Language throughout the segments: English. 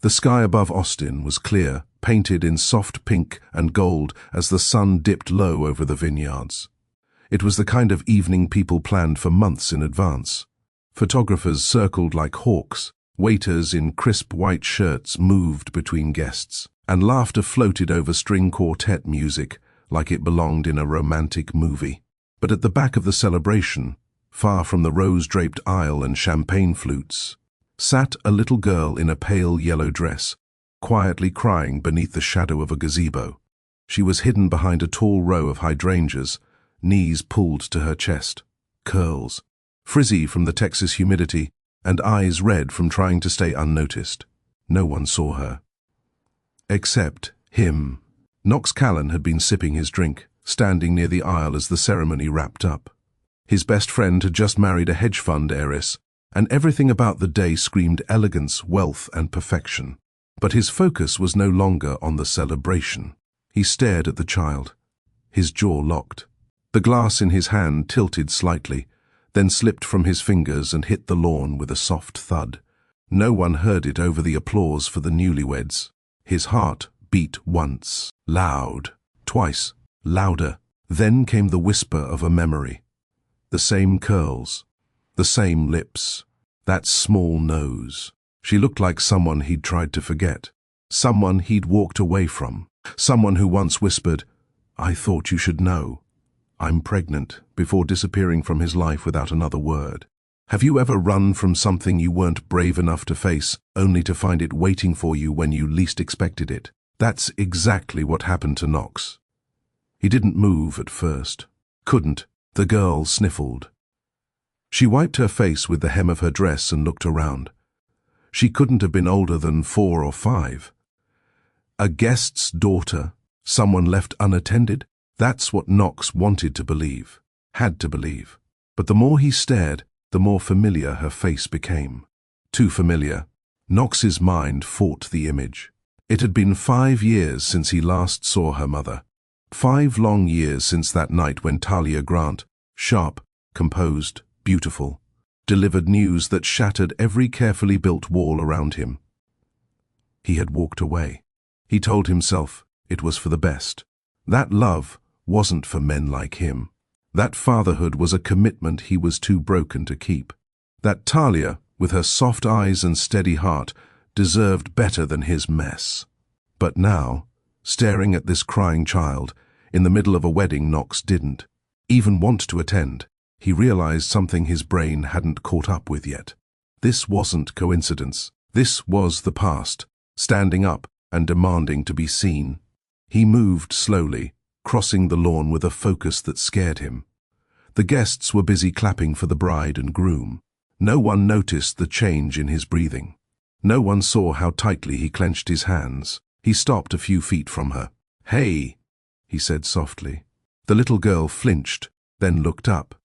The sky above Austin was clear, painted in soft pink and gold as the sun dipped low over the vineyards. It was the kind of evening people planned for months in advance. Photographers circled like hawks, waiters in crisp white shirts moved between guests, and laughter floated over string quartet music like it belonged in a romantic movie. But at the back of the celebration, far from the rose-draped aisle and champagne flutes, sat a little girl in a pale yellow dress, quietly crying beneath the shadow of a gazebo. She was hidden behind a tall row of hydrangeas, knees pulled to her chest, curls, frizzy from the Texas humidity, and eyes red from trying to stay unnoticed. No one saw her. Except him. Knox Callan had been sipping his drink, standing near the aisle as the ceremony wrapped up. His best friend had just married a hedge fund heiress, and everything about the day screamed elegance, wealth, and perfection. But his focus was no longer on the celebration. He stared at the child, his jaw locked. The glass in his hand tilted slightly, then slipped from his fingers and hit the lawn with a soft thud. No one heard it over the applause for the newlyweds. His heart beat once, loud, twice, louder. Then came the whisper of a memory. The same curls, the same lips, that small nose. She looked like someone he'd tried to forget, someone he'd walked away from, someone who once whispered, "I thought you should know. I'm pregnant," before disappearing from his life without another word. Have you ever run from something you weren't brave enough to face, only to find it waiting for you when you least expected it? That's exactly what happened to Knox. He didn't move at first. Couldn't. The girl sniffled. She wiped her face with the hem of her dress and looked around. She couldn't have been older than 4 or 5. A guest's daughter, someone left unattended? That's what Knox wanted to believe, had to believe. But the more he stared, the more familiar her face became. Too familiar. Knox's mind fought the image. It had been 5 years since he last saw her mother. 5 long years since that night when Talia Grant, sharp, composed, beautiful, delivered news that shattered every carefully built wall around him. He had walked away. He told himself it was for the best. That love wasn't for men like him. That fatherhood was a commitment he was too broken to keep. That Talia, with her soft eyes and steady heart, deserved better than his mess. But now, staring at this crying child, in the middle of a wedding Knox didn't even want to attend, he realized something his brain hadn't caught up with yet. This wasn't coincidence. This was the past, standing up and demanding to be seen. He moved slowly, crossing the lawn with a focus that scared him. The guests were busy clapping for the bride and groom. No one noticed the change in his breathing. No one saw how tightly he clenched his hands. He stopped a few feet from her. "Hey," he said softly. The little girl flinched, then looked up.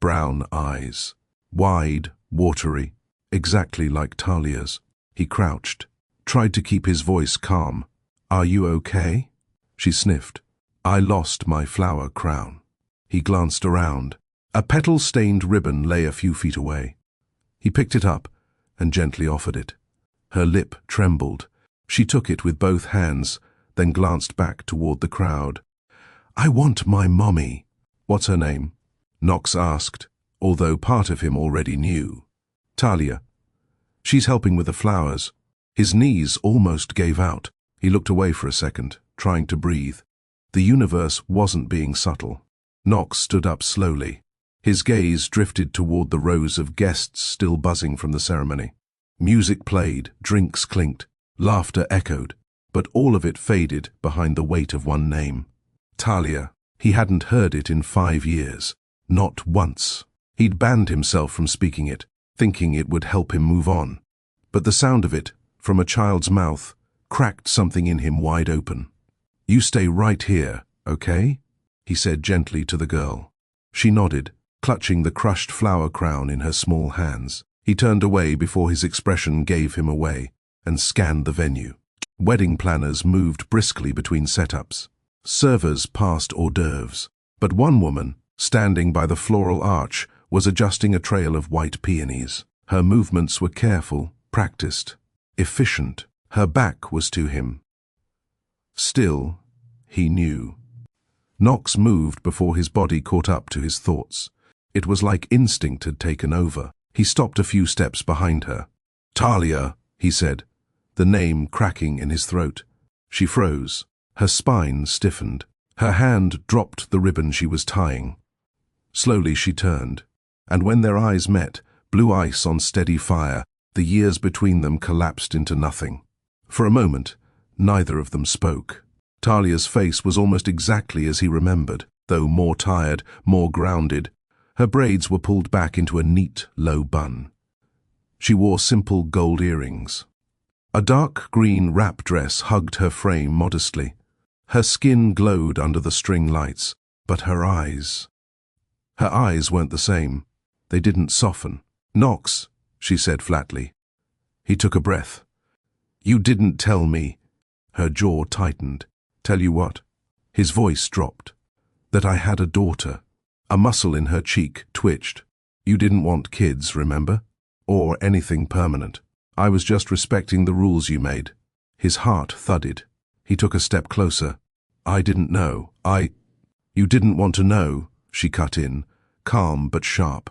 Brown eyes, wide, watery, exactly like Talia's. He crouched, tried to keep his voice calm. "Are you okay?" She sniffed. "I lost my flower crown." He glanced around. A petal-stained ribbon lay a few feet away. He picked it up and gently offered it. Her lip trembled. She took it with both hands, then glanced back toward the crowd. "I want my mommy." "What's her name?" Knox asked, although part of him already knew. "Talia. She's helping with the flowers." His knees almost gave out. He looked away for a second, trying to breathe. The universe wasn't being subtle. Knox stood up slowly. His gaze drifted toward the rows of guests still buzzing from the ceremony. Music played, drinks clinked, laughter echoed, but all of it faded behind the weight of one name. Talia. He hadn't heard it in 5 years. Not once. He'd banned himself from speaking it, thinking it would help him move on. But the sound of it, from a child's mouth, cracked something in him wide open. "You stay right here, okay?" he said gently to the girl. She nodded, clutching the crushed flower crown in her small hands. He turned away before his expression gave him away, and scanned the venue. Wedding planners moved briskly between setups. Servers passed hors d'oeuvres, but one woman, standing by the floral arch, was adjusting a trail of white peonies. Her movements were careful, practiced, efficient. Her back was to him. Still, he knew. Knox moved before his body caught up to his thoughts. It was like instinct had taken over. He stopped a few steps behind her. "Talia," he said, the name cracking in his throat. She froze. Her spine stiffened. Her hand dropped the ribbon she was tying. Slowly she turned, and when their eyes met, blue ice on steady fire, the years between them collapsed into nothing. For a moment, neither of them spoke. Talia's face was almost exactly as he remembered, though more tired, more grounded. Her braids were pulled back into a neat, low bun. She wore simple gold earrings. A dark green wrap dress hugged her frame modestly. Her skin glowed under the string lights, but her eyes weren't the same. They didn't soften. "Knox," she said flatly. He took a breath. "You didn't tell me." Her jaw tightened. "Tell you what?" His voice dropped. "That I had a daughter." A muscle in her cheek twitched. "You didn't want kids, remember? Or anything permanent. I was just respecting the rules you made." His heart thudded. He took a step closer. "I didn't know. You didn't want to know," she cut in, calm but sharp.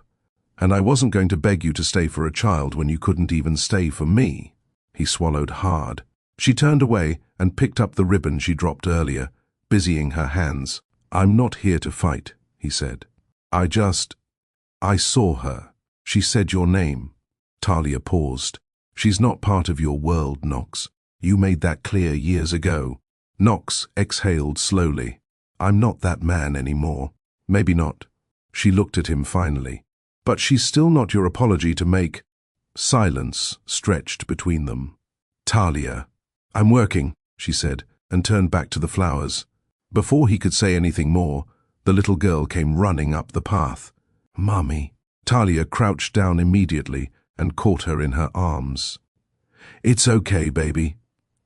"And I wasn't going to beg you to stay for a child when you couldn't even stay for me." He swallowed hard. She turned away and picked up the ribbon she dropped earlier, busying her hands. "I'm not here to fight," he said. I saw her. She said your name." Talia paused. "She's not part of your world, Knox. You made that clear years ago." Knox exhaled slowly. "I'm not that man anymore." "Maybe not." She looked at him finally. "But she's still not your apology to make." Silence stretched between them. "Talia." "I'm working," she said, and turned back to the flowers. Before he could say anything more, the little girl came running up the path. "Mommy." Talia crouched down immediately and caught her in her arms. "It's okay, baby."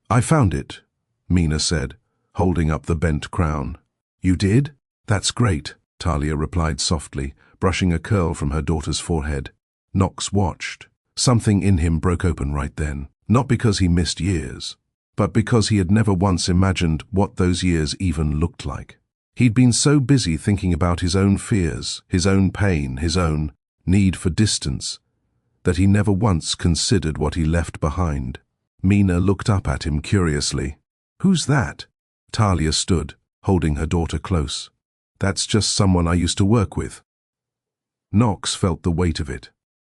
"I found it," Mina said, holding up the bent crown. "You did? That's great," Talia replied softly, brushing a curl from her daughter's forehead. Knox watched. Something in him broke open right then, not because he missed years, but because he had never once imagined what those years even looked like. He'd been so busy thinking about his own fears, his own pain, his own need for distance, that he never once considered what he left behind. Mina looked up at him curiously. "Who's that?" Talia stood, holding her daughter close. "That's just someone I used to work with." Knox felt the weight of it.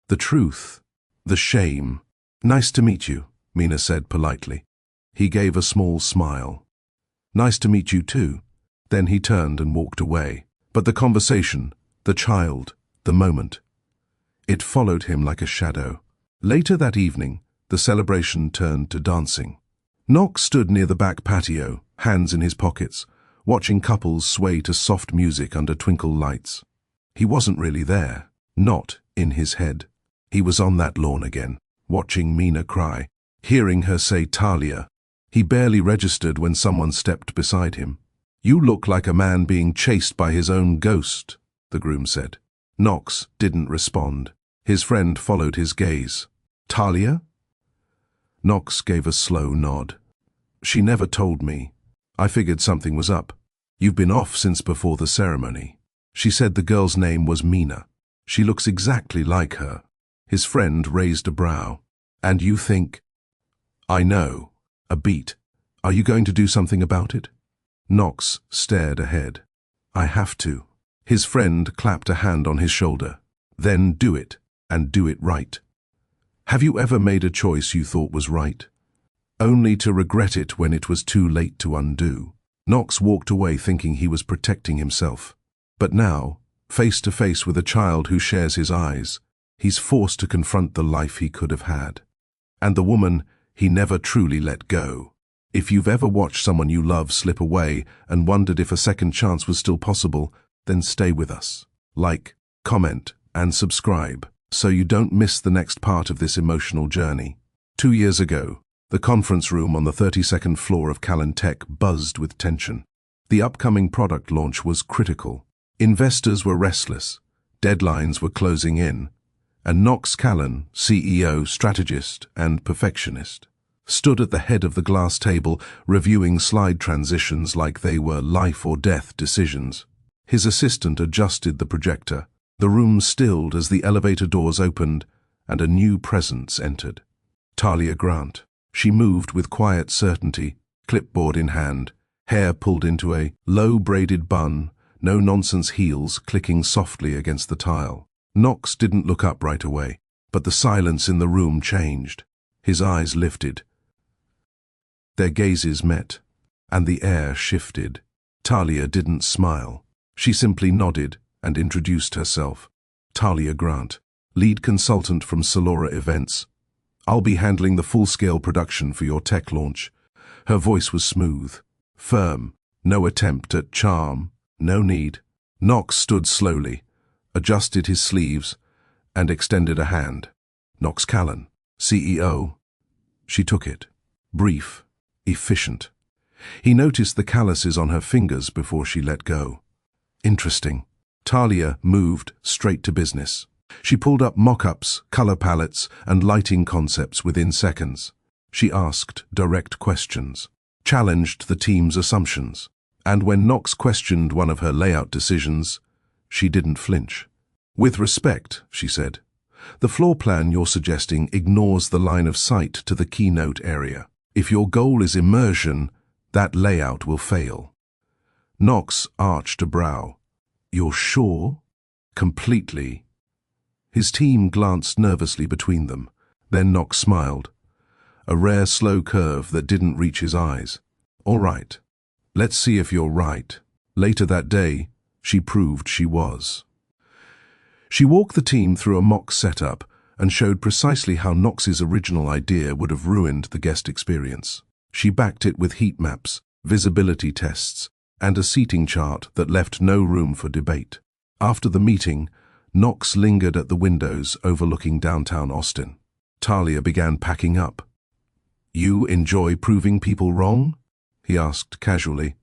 The truth. The shame. "Nice to meet you," Mina said politely. He gave a small smile. "Nice to meet you too." Then he turned and walked away. But the conversation, the child, the moment, it followed him like a shadow. Later that evening, the celebration turned to dancing. Knox stood near the back patio, hands in his pockets, watching couples sway to soft music under twinkle lights. He wasn't really there, not in his head. He was on that lawn again, watching Mina cry, hearing her say Talia. He barely registered when someone stepped beside him. "You look like a man being chased by his own ghost," the groom said. Knox didn't respond. His friend followed his gaze. "Talia?" Knox gave a slow nod. "She never told me. I figured something was up. You've been off since before the ceremony." She said the girl's name was Mina. "She looks exactly like her." His friend raised a brow. "And you think—" "I know." A beat. "Are you going to do something about it?" Knox stared ahead. "I have to." His friend clapped a hand on his shoulder. "Then do it, and do it right." Have you ever made a choice you thought was right, only to regret it when it was too late to undo? Knox walked away thinking he was protecting himself. But now, face to face with a child who shares his eyes, he's forced to confront the life he could have had. And the woman he never truly let go. If you've ever watched someone you love slip away and wondered if a second chance was still possible, then stay with us. Like, comment, and subscribe, so you don't miss the next part of this emotional journey. 2 years ago, the conference room on the 32nd floor of Callan Tech buzzed with tension. The upcoming product launch was critical. Investors were restless, deadlines were closing in, and Knox Callan, CEO, strategist, and perfectionist, stood at the head of the glass table, reviewing slide transitions like they were life or death decisions. His assistant adjusted the projector. The room stilled as the elevator doors opened and a new presence entered. Talia Grant. She moved with quiet certainty, clipboard in hand, hair pulled into a low braided bun, no-nonsense heels clicking softly against the tile. Knox didn't look up right away, but the silence in the room changed. His eyes lifted. Their gazes met, and the air shifted. Talia didn't smile. She simply nodded and introduced herself. Talia Grant, lead consultant from Solora Events. I'll be handling the full-scale production for your tech launch. Her voice was smooth, firm, no attempt at charm, no need. Knox stood slowly, adjusted his sleeves, and extended a hand. Knox Callan, CEO. She took it. Brief, efficient. He noticed the calluses on her fingers before she let go. Interesting. Talia moved straight to business. She pulled up mock-ups, color palettes, and lighting concepts within seconds. She asked direct questions, challenged the team's assumptions, and when Knox questioned one of her layout decisions, she didn't flinch. With respect, she said, the floor plan you're suggesting ignores the line of sight to the keynote area. If your goal is immersion, that layout will fail. Knox arched a brow. You're sure? Completely. His team glanced nervously between them. Then Knox smiled. A rare slow curve that didn't reach his eyes. All right. Let's see if you're right. Later that day, she proved she was. She walked the team through a mock setup and showed precisely how Knox's original idea would have ruined the guest experience. She backed it with heat maps, visibility tests, and a seating chart that left no room for debate. After the meeting, Knox lingered at the windows overlooking downtown Austin. Talia began packing up. You enjoy proving people wrong? He asked casually.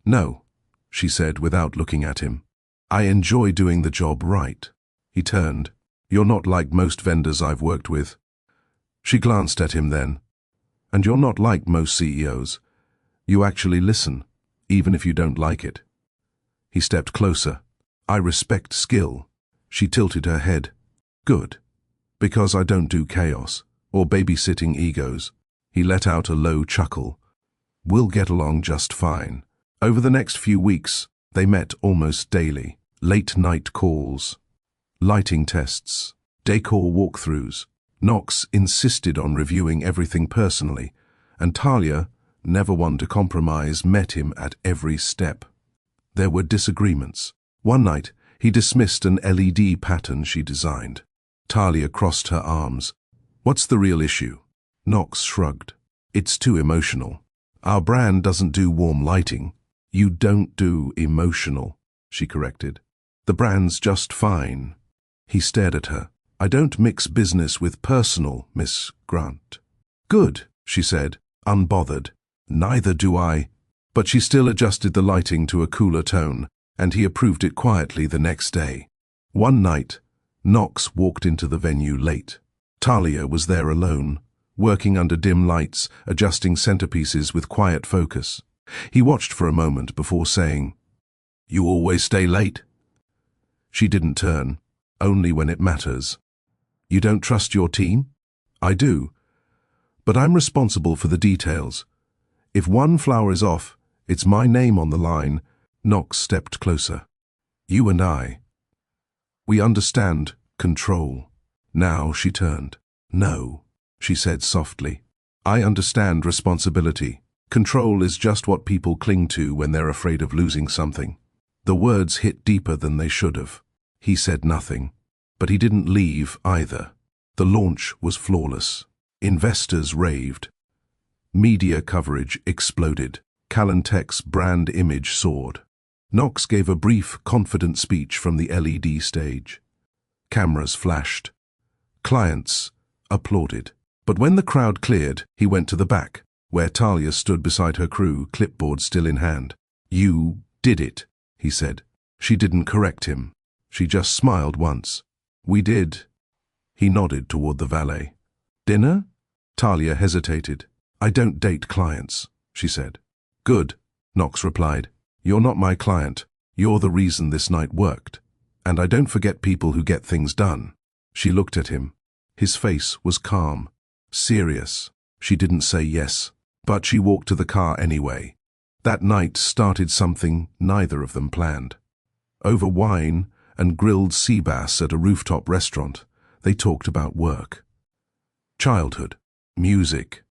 No, she said without looking at him. I enjoy doing the job right. He turned. You're not like most vendors I've worked with. She glanced at him then. And you're not like most CEOs. You actually listen, even if you don't like it. He stepped closer. I respect skill. She tilted her head. Good. Because I don't do chaos, or babysitting egos. He let out a low chuckle. We'll get along just fine. Over the next few weeks, they met almost daily. Late-night calls, lighting tests, decor walkthroughs. Knox insisted on reviewing everything personally, and Talia, never one to compromise, met him at every step. There were disagreements. One night, he dismissed an LED pattern she designed. Talia crossed her arms. What's the real issue? Knox shrugged. It's too emotional. Our brand doesn't do warm lighting. You don't do emotional, she corrected. The brand's just fine. He stared at her. I don't mix business with personal, Miss Grant. Good, she said, unbothered. Neither do I. But she still adjusted the lighting to a cooler tone, and he approved it quietly the next day. One night, Knox walked into the venue late. Talia was there alone, working under dim lights, adjusting centerpieces with quiet focus. He watched for a moment before saying, You always stay late? She didn't turn, only when it matters. You don't trust your team? I do. But I'm responsible for the details. If one flower is off, it's my name on the line. Knox stepped closer. You and I. We understand control. Now she turned. No, she said softly. I understand responsibility. Control is just what people cling to when they're afraid of losing something. The words hit deeper than they should have. He said nothing, but he didn't leave either. The launch was flawless. Investors raved. Media coverage exploded. Calantech's brand image soared. Knox gave a brief, confident speech from the LED stage. Cameras flashed. Clients applauded. But when the crowd cleared, he went to the back, where Talia stood beside her crew, clipboard still in hand. You did it, he said. She didn't correct him. She just smiled once. We did. He nodded toward the valet. Dinner? Talia hesitated. I don't date clients, she said. Good, Knox replied. You're not my client. You're the reason this night worked. And I don't forget people who get things done. She looked at him. His face was calm, serious. She didn't say yes, but she walked to the car anyway. That night started something neither of them planned. Over wine and grilled sea bass at a rooftop restaurant, they talked about work. Childhood, music,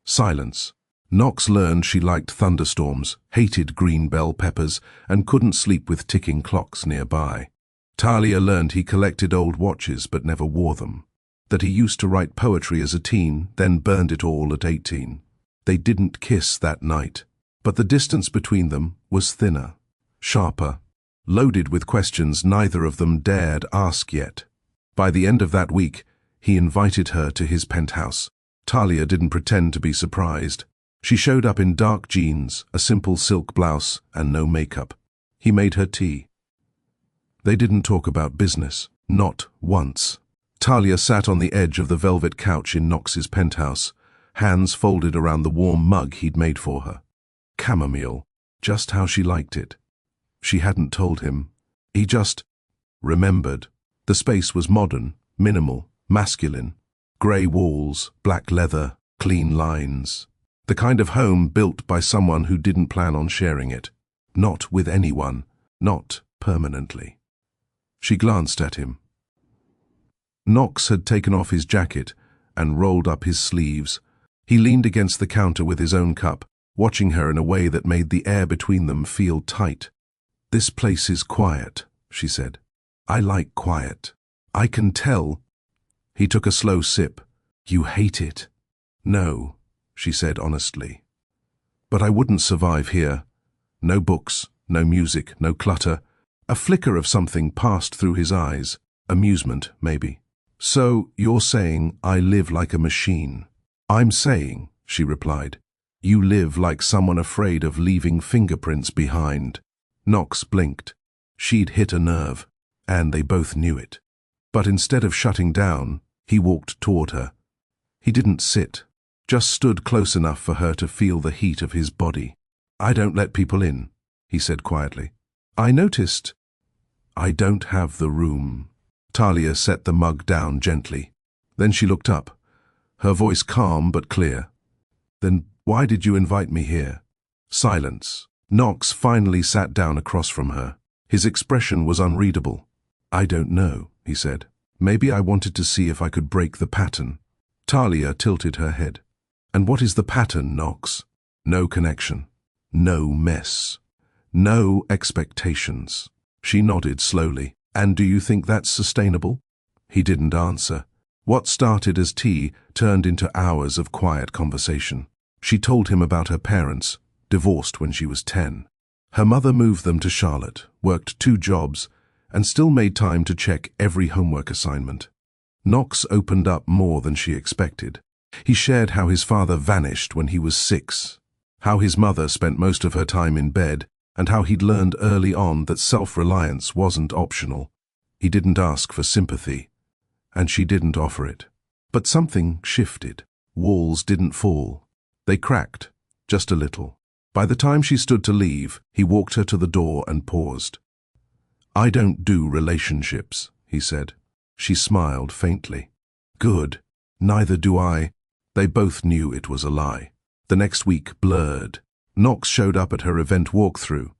silence. Knox learned she liked thunderstorms, hated green bell peppers, and couldn't sleep with ticking clocks nearby. Talia learned he collected old watches but never wore them, that he used to write poetry as a teen, then burned it all at 18. They didn't kiss that night, but the distance between them was thinner, sharper, loaded with questions neither of them dared ask yet. By the end of that week, he invited her to his penthouse. Talia didn't pretend to be surprised. She showed up in dark jeans, a simple silk blouse, and no makeup. He made her tea. They didn't talk about business, not once. Talia sat on the edge of the velvet couch in Knox's penthouse, hands folded around the warm mug he'd made for her. Chamomile, just how she liked it. She hadn't told him. He just remembered. The space was modern, minimal, masculine. Grey walls, black leather, clean lines. The kind of home built by someone who didn't plan on sharing it. Not with anyone, not permanently. She glanced at him. Knox had taken off his jacket and rolled up his sleeves. He leaned against the counter with his own cup, watching her in a way that made the air between them feel tight. This place is quiet, she said. I like quiet. I can tell. He took a slow sip. You hate it. No, she said honestly. But I wouldn't survive here. No books, no music, no clutter. A flicker of something passed through his eyes. Amusement, maybe. So, you're saying I live like a machine. I'm saying, she replied, you live like someone afraid of leaving fingerprints behind. Knox blinked. She'd hit a nerve, and they both knew it. But instead of shutting down, he walked toward her. He didn't sit, just stood close enough for her to feel the heat of his body. I don't let people in, he said quietly. I noticed. I don't have the room. Talia set the mug down gently. Then she looked up, her voice calm but clear. Then why did you invite me here? Silence. Knox finally sat down across from her. His expression was unreadable. I don't know, he said. Maybe I wanted to see if I could break the pattern. Talia tilted her head. And what is the pattern, Knox? No connection. No mess. No expectations. She nodded slowly. And do you think that's sustainable? He didn't answer. What started as tea turned into hours of quiet conversation. She told him about her parents, divorced when she was 10. Her mother moved them to Charlotte, worked 2 jobs, and still made time to check every homework assignment. Knox opened up more than she expected. He shared how his father vanished when he was 6, how his mother spent most of her time in bed, and how he'd learned early on that self-reliance wasn't optional. He didn't ask for sympathy, and she didn't offer it. But something shifted. Walls didn't fall. They cracked, just a little. By the time she stood to leave, he walked her to the door and paused. I don't do relationships, he said. She smiled faintly. Good. Neither do I. They both knew it was a lie. The next week blurred. Knox showed up at her event walkthrough.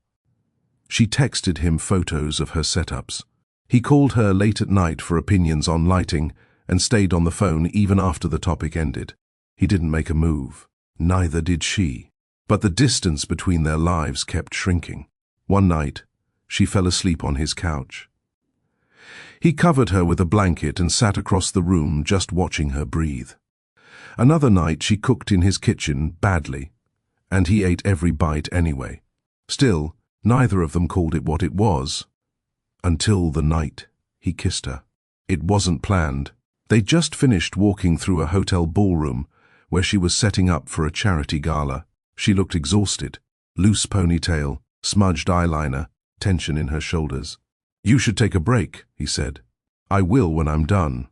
She texted him photos of her setups. He called her late at night for opinions on lighting and stayed on the phone even after the topic ended. He didn't make a move. Neither did she. But the distance between their lives kept shrinking. One night, she fell asleep on his couch. He covered her with a blanket and sat across the room just watching her breathe. Another night she cooked in his kitchen badly, and he ate every bite anyway. Still, neither of them called it what it was. Until the night he kissed her. It wasn't planned. They'd just finished walking through a hotel ballroom where she was setting up for a charity gala. She looked exhausted. Loose ponytail, smudged eyeliner, tension in her shoulders. You should take a break, he said. I will when I'm done.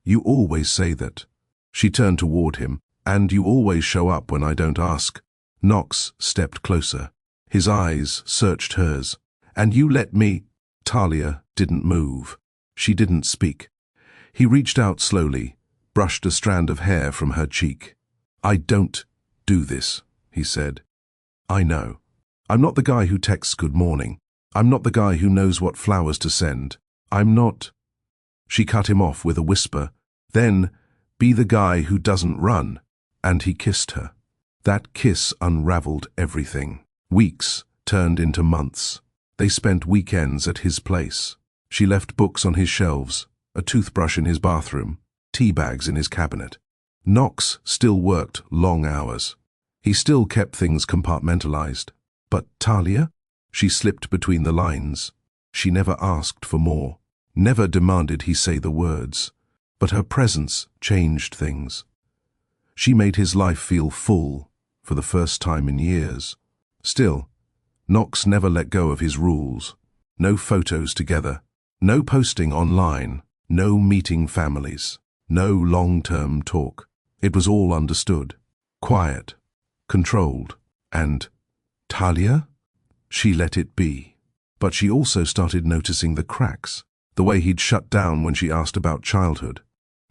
You always say that. She turned toward him. And you always show up when I don't ask. Knox stepped closer. His eyes searched hers. And you let me. Talia didn't move. She didn't speak. He reached out slowly, brushed a strand of hair from her cheek. I don't do this, he said. I know. I'm not the guy who texts good morning. I'm not the guy who knows what flowers to send. I'm not. She cut him off with a whisper. Then, be the guy who doesn't run. And he kissed her. That kiss unraveled everything. Weeks turned into months. They spent weekends at his place. She left books on his shelves, a toothbrush in his bathroom, tea bags in his cabinet. Knox still worked long hours. He still kept things compartmentalized. But Talia? She slipped between the lines. She never asked for more, never demanded he say the words. But her presence changed things. She made his life feel full for the first time in years. Still, Knox never let go of his rules. No photos together, no posting online, no meeting families, no long-term talk. It was all understood, quiet, controlled, and Talia? She let it be. But she also started noticing the cracks, the way he'd shut down when she asked about childhood,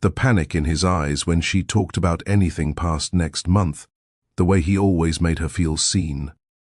the panic in his eyes when she talked about anything past next month, the way he always made her feel seen.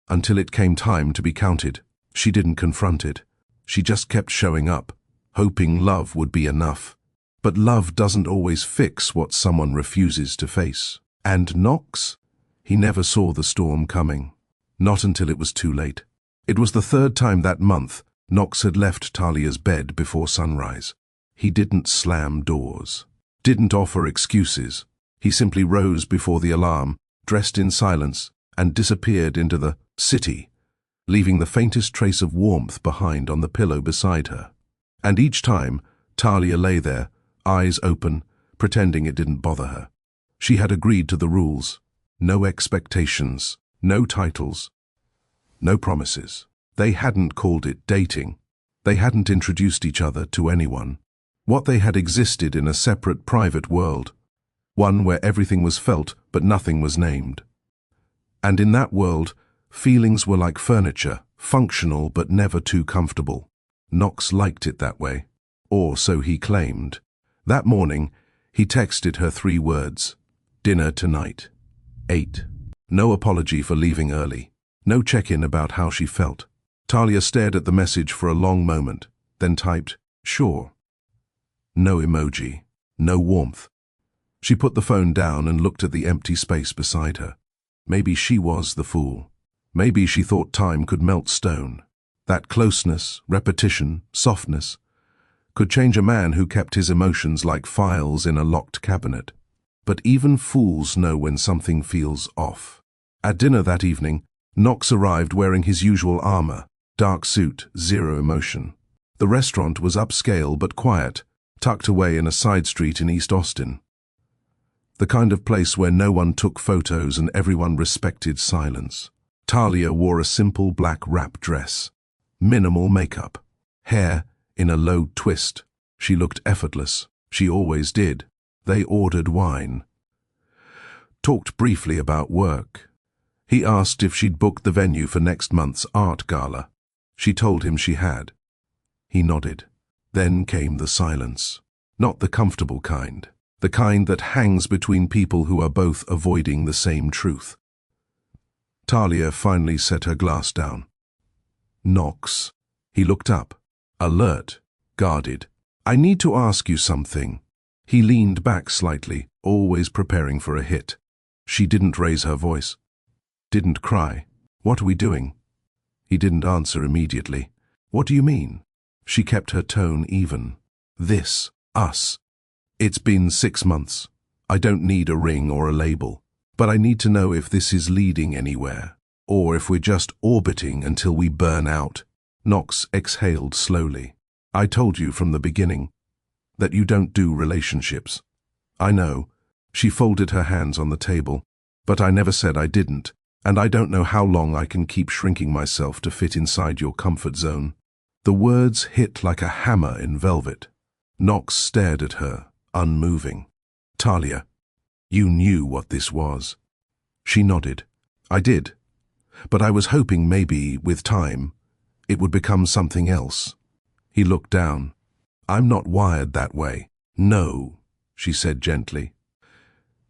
Until it came time to be counted, she didn't confront it. She just kept showing up, hoping love would be enough. But love doesn't always fix what someone refuses to face. And Knox? He never saw the storm coming. Not until it was too late. It was the third time that month Knox had left Talia's bed before sunrise. He didn't slam doors, didn't offer excuses. He simply rose before the alarm, dressed in silence, and disappeared into the city, leaving the faintest trace of warmth behind on the pillow beside her. And each time, Talia lay there, eyes open, pretending it didn't bother her. She had agreed to the rules. No expectations, no titles, no promises. They hadn't called it dating. They hadn't introduced each other to anyone. What they had existed in a separate private world, one where everything was felt but nothing was named. And in that world, feelings were like furniture, functional but never too comfortable. Knox liked it that way, or so he claimed. That morning, he texted her 3 words. Dinner tonight. 8. No apology for leaving early. No check-in about how she felt. Talia stared at the message for a long moment, then typed, sure. No emoji, no warmth. She put the phone down and looked at the empty space beside her. Maybe she was the fool. Maybe she thought time could melt stone. That closeness, repetition, softness could change a man who kept his emotions like files in a locked cabinet. But even fools know when something feels off. At dinner that evening, Knox arrived wearing his usual armor, dark suit, zero emotion. The restaurant was upscale but quiet, tucked away in a side street in East Austin. The kind of place where no one took photos and everyone respected silence. Talia wore a simple black wrap dress, minimal makeup, hair in a low twist. She looked effortless. She always did. They ordered wine. Talked briefly about work. He asked if she'd booked the venue for next month's art gala. She told him she had. He nodded. Then came the silence. Not the comfortable kind. The kind that hangs between people who are both avoiding the same truth. Talia finally set her glass down. Knox. He looked up, alert, guarded. I need to ask you something. He leaned back slightly, always preparing for a hit. She didn't raise her voice. Didn't cry. What are we doing? He didn't answer immediately. What do you mean? She kept her tone even. This, us. It's been 6 months. I don't need a ring or a label. But I need to know if this is leading anywhere, or if we're just orbiting until we burn out. Knox exhaled slowly. I told you from the beginning that you don't do relationships. I know. She folded her hands on the table. But I never said I didn't, and I don't know how long I can keep shrinking myself to fit inside your comfort zone. The words hit like a hammer in velvet. Knox stared at her, unmoving. Talia, You knew what this was. She nodded. I did. But I was hoping maybe, with time, it would become something else. He looked down. I'm not wired that way. No, she said gently.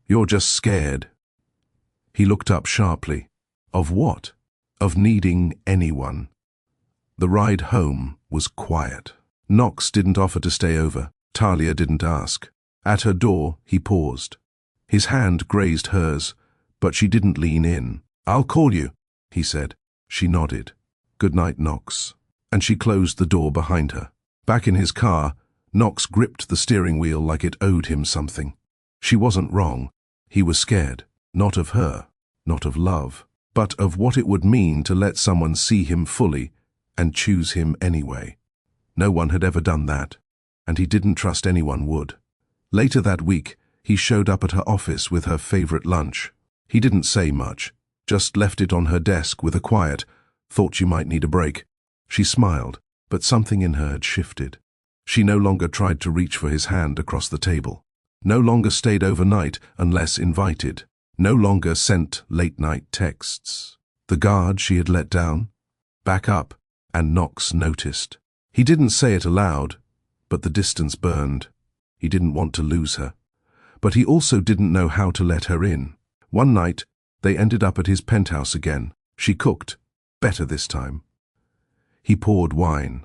You're just scared. He looked up sharply. Of what? Of needing anyone. The ride home was quiet. Knox didn't offer to stay over. Talia didn't ask. At her door, he paused. His hand grazed hers, but she didn't lean in. I'll call you, he said. She nodded. Good night, Knox. And she closed the door behind her. Back in his car, Knox gripped the steering wheel like it owed him something. She wasn't wrong. He was scared. Not of her, not of love, but of what it would mean to let someone see him fully and choose him anyway. No one had ever done that, and he didn't trust anyone would. Later that week, he showed up at her office with her favorite lunch. He didn't say much, just left it on her desk with a quiet, thought you might need a break. She smiled, but something in her had shifted. She no longer tried to reach for his hand across the table. No longer stayed overnight unless invited. No longer sent late-night texts. The guard she had let down? Back up, and Knox noticed. He didn't say it aloud, but the distance burned. He didn't want to lose her. But he also didn't know how to let her in. One night, they ended up at his penthouse again. She cooked, better this time. He poured wine.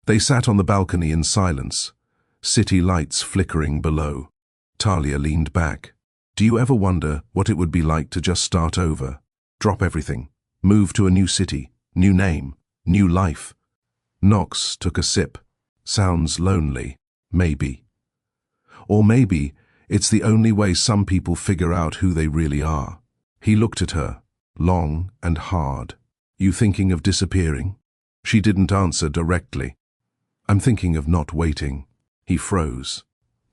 They sat on the balcony in silence, city lights flickering below. Talia leaned back. Do you ever wonder what it would be like to just start over? Drop everything, move to a new city, new name, new life. Knox took a sip. Sounds lonely, maybe. Or maybe it's the only way some people figure out who they really are. He looked at her, long and hard. You thinking of disappearing? She didn't answer directly. I'm thinking of not waiting. He froze,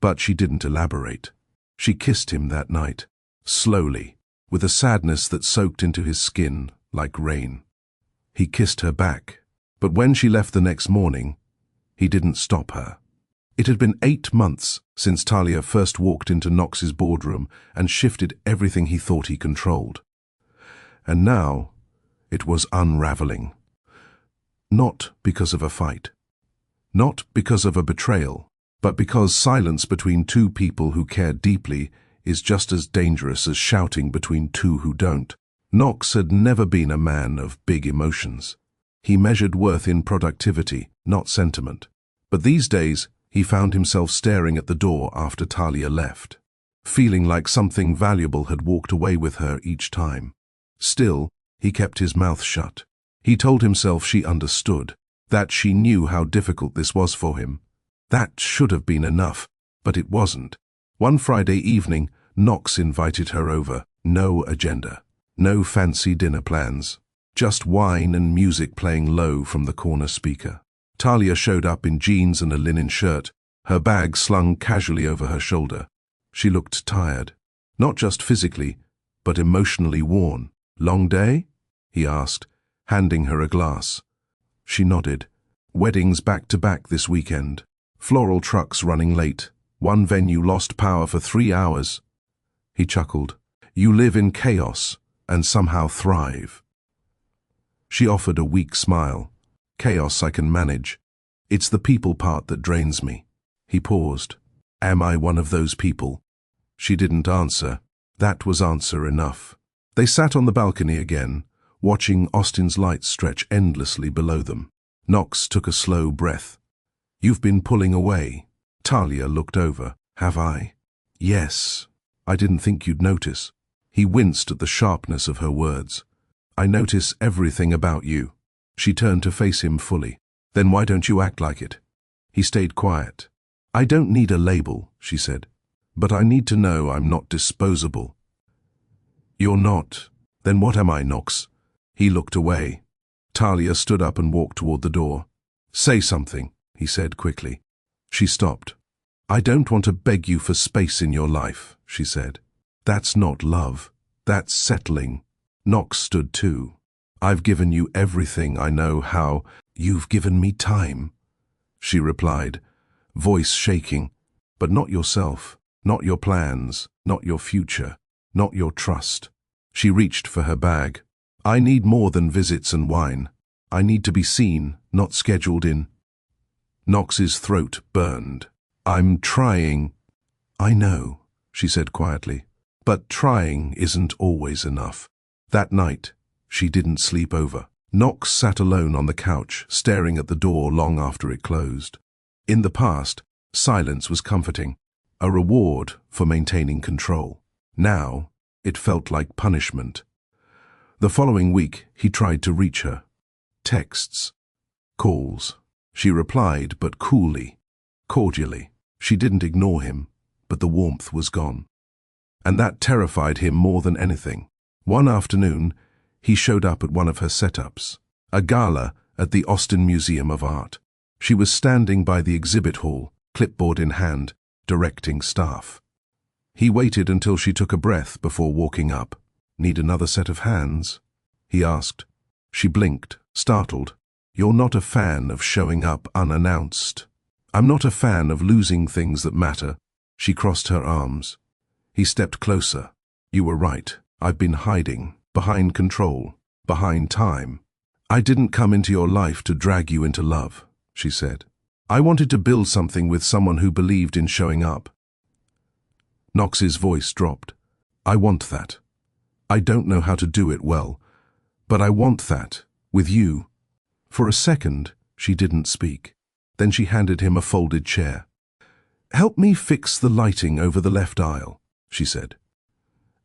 but she didn't elaborate. She kissed him that night, slowly, with a sadness that soaked into his skin like rain. He kissed her back, but when she left the next morning, he didn't stop her. It had been 8 months since Talia first walked into Knox's boardroom and shifted everything he thought he controlled. And now, it was unraveling. Not because of a fight. Not because of a betrayal, but because silence between two people who care deeply is just as dangerous as shouting between two who don't. Knox had never been a man of big emotions. He measured worth in productivity, not sentiment. But these days, he found himself staring at the door after Talia left, feeling like something valuable had walked away with her each time. Still, he kept his mouth shut. He told himself she understood, that she knew how difficult this was for him. That should have been enough, but it wasn't. One Friday evening, Knox invited her over. No agenda. No fancy dinner plans. Just wine and music playing low from the corner speaker. Talia showed up in jeans and a linen shirt, her bag slung casually over her shoulder. She looked tired. Not just physically, but emotionally worn. Long day? He asked, handing her a glass. She nodded. Weddings back to back this weekend. Floral trucks running late. One venue lost power for 3 hours. He chuckled. You live in chaos and somehow thrive. She offered a weak smile. Chaos I can manage. It's the people part that drains me. He paused. Am I one of those people? She didn't answer. That was answer enough. They sat on the balcony again, watching Austin's lights stretch endlessly below them. Knox took a slow breath. You've been pulling away. Talia looked over. Have I? Yes. I didn't think you'd notice. He winced at the sharpness of her words. I notice everything about you. She turned to face him fully. Then why don't you act like it? He stayed quiet. I don't need a label, she said. But I need to know I'm not disposable. You're not. Then what am I, Knox? He looked away. Talia stood up and walked toward the door. Say something, he said quickly. She stopped. I don't want to beg you for space in your life, she said. That's not love. That's settling. Knox stood too. I've given you everything I know how. You've given me time, she replied, voice shaking. But not yourself. Not your plans, not your future, not your trust. She reached for her bag. I need more than visits and wine. I need to be seen, not scheduled in. Knox's throat burned. I'm trying. I know, she said quietly, but trying isn't always enough. That night, she didn't sleep over. Knox sat alone on the couch, staring at the door long after it closed. In the past, silence was comforting, a reward for maintaining control. Now, it felt like punishment. The following week, he tried to reach her. Texts, calls. She replied, but coolly, cordially. She didn't ignore him, but the warmth was gone. And that terrified him more than anything. One afternoon, he showed up at one of her setups, a gala at the Austin Museum of Art. She was standing by the exhibit hall, clipboard in hand, directing staff. He waited until she took a breath before walking up. Need another set of hands? He asked. She blinked, startled. You're not a fan of showing up unannounced. I'm not a fan of losing things that matter. She crossed her arms. He stepped closer. You were right. I've been hiding, behind control, behind time. I didn't come into your life to drag you into love, she said. I wanted to build something with someone who believed in showing up. Knox's voice dropped. I want that. I don't know how to do it well, but I want that, with you. For a second, she didn't speak. Then she handed him a folded chair. Help me fix the lighting over the left aisle, she said.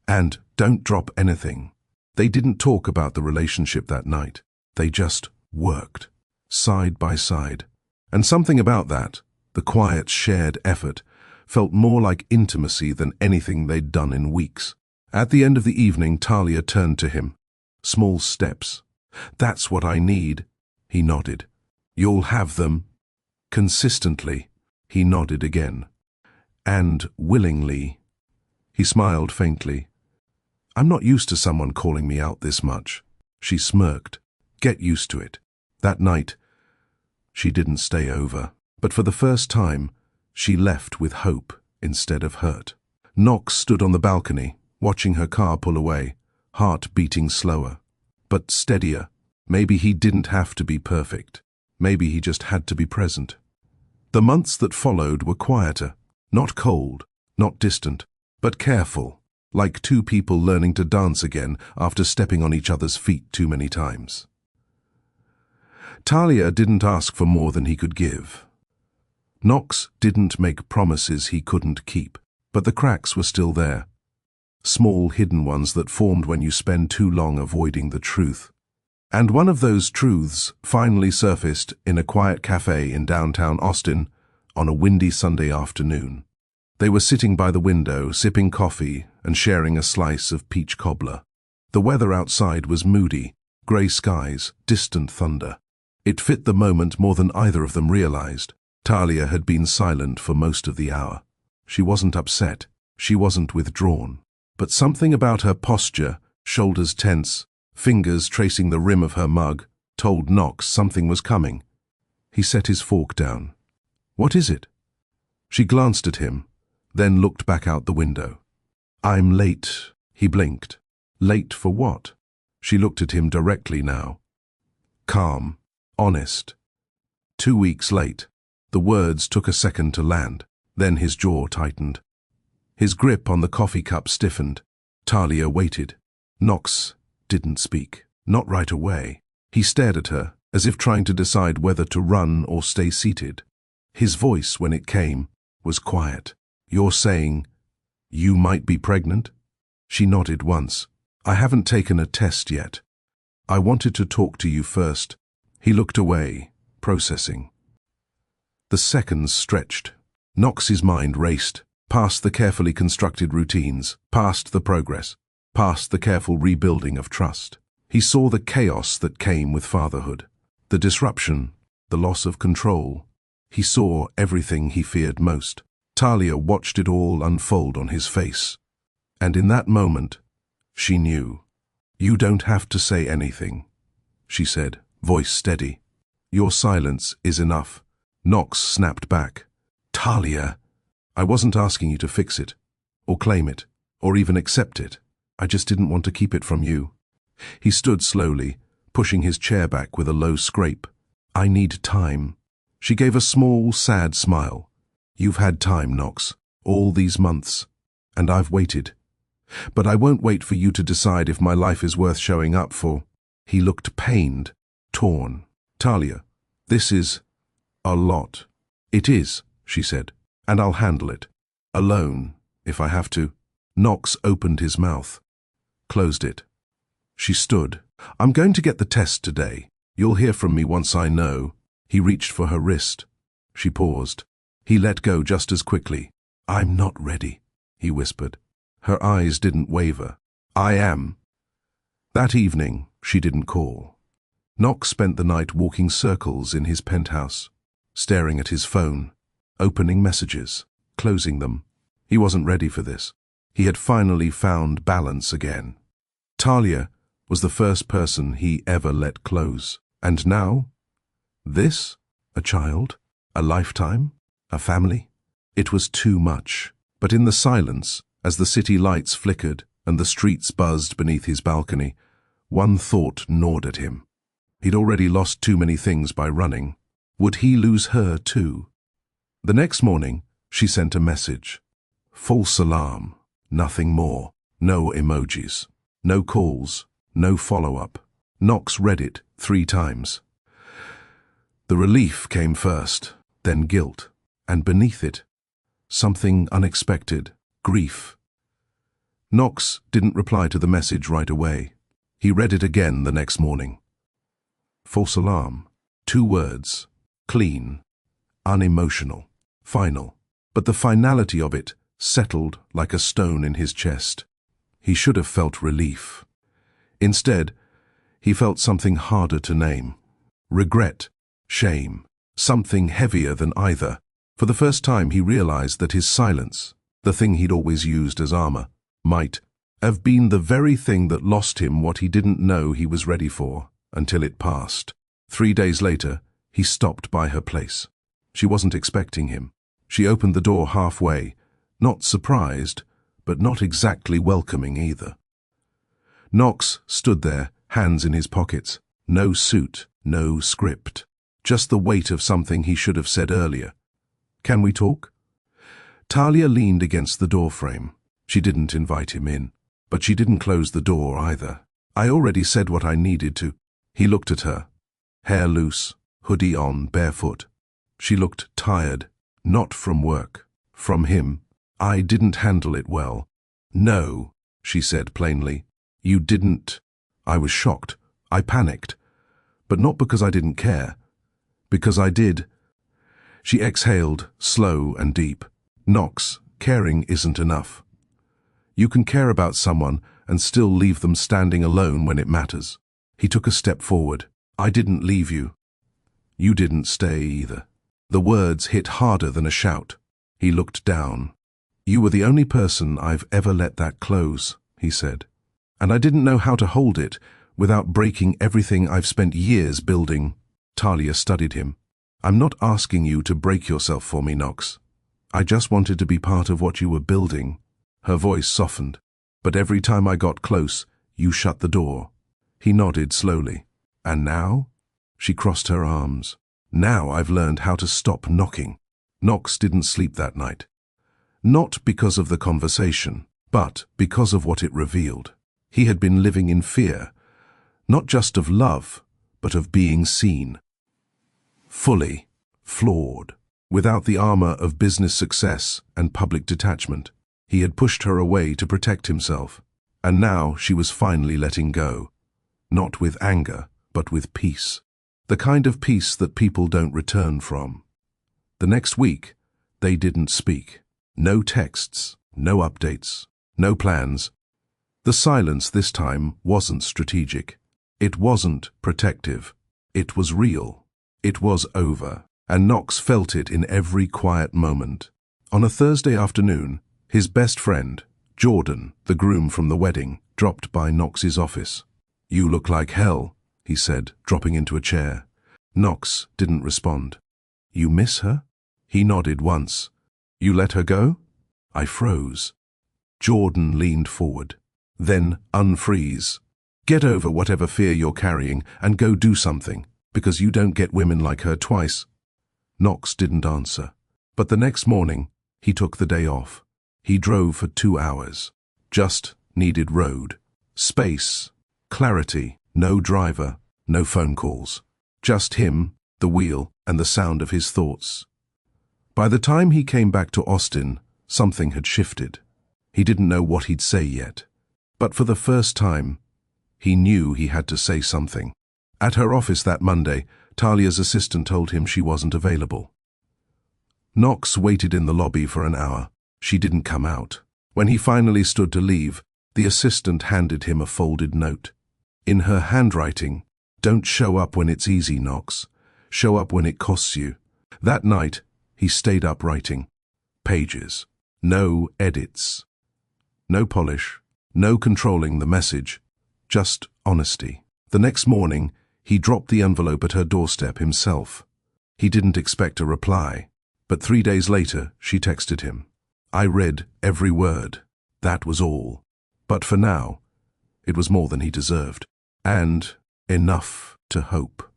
And don't drop anything. They didn't talk about the relationship that night. They just worked, side by side. And something about that, the quiet shared effort, felt more like intimacy than anything they'd done in weeks. At the end of the evening, Talia turned to him. Small steps. That's what I need. He nodded. You'll have them. Consistently. He nodded again. And willingly. He smiled faintly. I'm not used to someone calling me out this much. She smirked. Get used to it. That night, she didn't stay over. But for the first time, she left with hope instead of hurt. Knox stood on the balcony, watching her car pull away, heart beating slower, but steadier. Maybe he didn't have to be perfect. Maybe he just had to be present. The months that followed were quieter, not cold, not distant, but careful, like two people learning to dance again after stepping on each other's feet too many times. Talia didn't ask for more than he could give. Knox didn't make promises he couldn't keep, but the cracks were still there. Small hidden ones that formed when you spend too long avoiding the truth. And one of those truths finally surfaced in a quiet cafe in downtown Austin on a windy Sunday afternoon. They were sitting by the window, sipping coffee and sharing a slice of peach cobbler. The weather outside was moody, grey skies, distant thunder. It fit the moment more than either of them realized. Talia had been silent for most of the hour. She wasn't upset, she wasn't withdrawn. But something about her posture, shoulders tense, fingers tracing the rim of her mug, told Knox something was coming. He set his fork down. What is it? She glanced at him, then looked back out the window. I'm late, he blinked. Late for what? She looked at him directly now. Calm, honest. 2 weeks late. The words took a second to land, then his jaw tightened. His grip on the coffee cup stiffened. Talia waited. Knox didn't speak, not right away. He stared at her, as if trying to decide whether to run or stay seated. His voice, when it came, was quiet. You're saying, you might be pregnant? She nodded once. I haven't taken a test yet. I wanted to talk to you first. He looked away, processing. The seconds stretched. Knox's mind raced, past the carefully constructed routines, past the progress, past the careful rebuilding of trust. He saw the chaos that came with fatherhood, the disruption, the loss of control. He saw everything he feared most. Talia watched it all unfold on his face. And in that moment, she knew. You don't have to say anything, she said, voice steady. Your silence is enough. Knox snapped back. Talia, I wasn't asking you to fix it, or claim it, or even accept it. I just didn't want to keep it from you. He stood slowly, pushing his chair back with a low scrape. I need time. She gave a small, sad smile. You've had time, Knox, all these months, and I've waited. But I won't wait for you to decide if my life is worth showing up for. He looked pained, torn. Talia, this is a lot. It is, she said, and I'll handle it. Alone, if I have to. Knox opened his mouth, closed it. She stood. I'm going to get the test today. You'll hear from me once I know. He reached for her wrist. She paused. He let go just as quickly. I'm not ready, he whispered. Her eyes didn't waver. I am. That evening, she didn't call. Knox spent the night walking circles in his penthouse, staring at his phone, opening messages, closing them. He wasn't ready for this. He had finally found balance again. Talia was the first person he ever let close. And now? This? A child? A lifetime? A family? It was too much. But in the silence, as the city lights flickered and the streets buzzed beneath his balcony, one thought gnawed at him. He'd already lost too many things by running. Would he lose her too? The next morning, she sent a message. False alarm. Nothing more. No emojis. No calls. No follow-up. Knox read it 3 times. The relief came first, then guilt, and beneath it, something unexpected, grief. Knox didn't reply to the message right away. He read it again the next morning. False alarm. 2 words. Clean. Unemotional. Final. But the finality of it settled like a stone in his chest. He should have felt relief. Instead, he felt something harder to name. Regret. Shame. Something heavier than either. For the first time he realized that his silence, the thing he'd always used as armor, might have been the very thing that lost him what he didn't know he was ready for until it passed. 3 days later, he stopped by her place. She wasn't expecting him. She opened the door halfway, not surprised, but not exactly welcoming either. Knox stood there, hands in his pockets. No suit, no script. Just the weight of something he should have said earlier. Can we talk? Talia leaned against the doorframe. She didn't invite him in, but she didn't close the door either. I already said what I needed to. He looked at her. Hair loose, hoodie on, barefoot. She looked tired, not from work, from him. I didn't handle it well. No, she said plainly. You didn't. I was shocked. I panicked. But not because I didn't care. Because I did. She exhaled, slow and deep. Knox, caring isn't enough. You can care about someone and still leave them standing alone when it matters. He took a step forward. I didn't leave you. You didn't stay either. The words hit harder than a shout. He looked down. You were the only person I've ever let that close, he said. And I didn't know how to hold it without breaking everything I've spent years building. Talia studied him. I'm not asking you to break yourself for me, Knox. I just wanted to be part of what you were building. Her voice softened. But every time I got close, you shut the door. He nodded slowly. And now? She crossed her arms. Now I've learned how to stop knocking. Knox didn't sleep that night. Not because of the conversation, but because of what it revealed. He had been living in fear, not just of love, but of being seen. Fully, flawed, without the armor of business success and public detachment. He had pushed her away to protect himself, and now she was finally letting go. Not with anger, but with peace. The kind of peace that people don't return from. The next week, they didn't speak. No texts, no updates, no plans. The silence this time wasn't strategic. It wasn't protective. It was real. It was over, and Knox felt it in every quiet moment. On a Thursday afternoon, his best friend, Jordan, the groom from the wedding, dropped by Knox's office. You look like hell, he said, dropping into a chair. Knox didn't respond. You miss her? He nodded once. You let her go? I froze. Jordan leaned forward. Then unfreeze. Get over whatever fear you're carrying and go do something, because you don't get women like her twice. Knox didn't answer, but the next morning, he took the day off. He drove for 2 hours. Just needed road. Space. Clarity. No driver. No phone calls. Just him, the wheel, and the sound of his thoughts. By the time he came back to Austin, something had shifted. He didn't know what he'd say yet. But for the first time, he knew he had to say something. At her office that Monday, Talia's assistant told him she wasn't available. Knox waited in the lobby for an hour. She didn't come out. When he finally stood to leave, the assistant handed him a folded note. In her handwriting, "Don't show up when it's easy, Knox. Show up when it costs you." That night, he stayed up writing. Pages. No edits. No polish. No controlling the message. Just honesty. The next morning, he dropped the envelope at her doorstep himself. He didn't expect a reply, but 3 days later, she texted him. I read every word. That was all. But for now, it was more than he deserved. And enough to hope.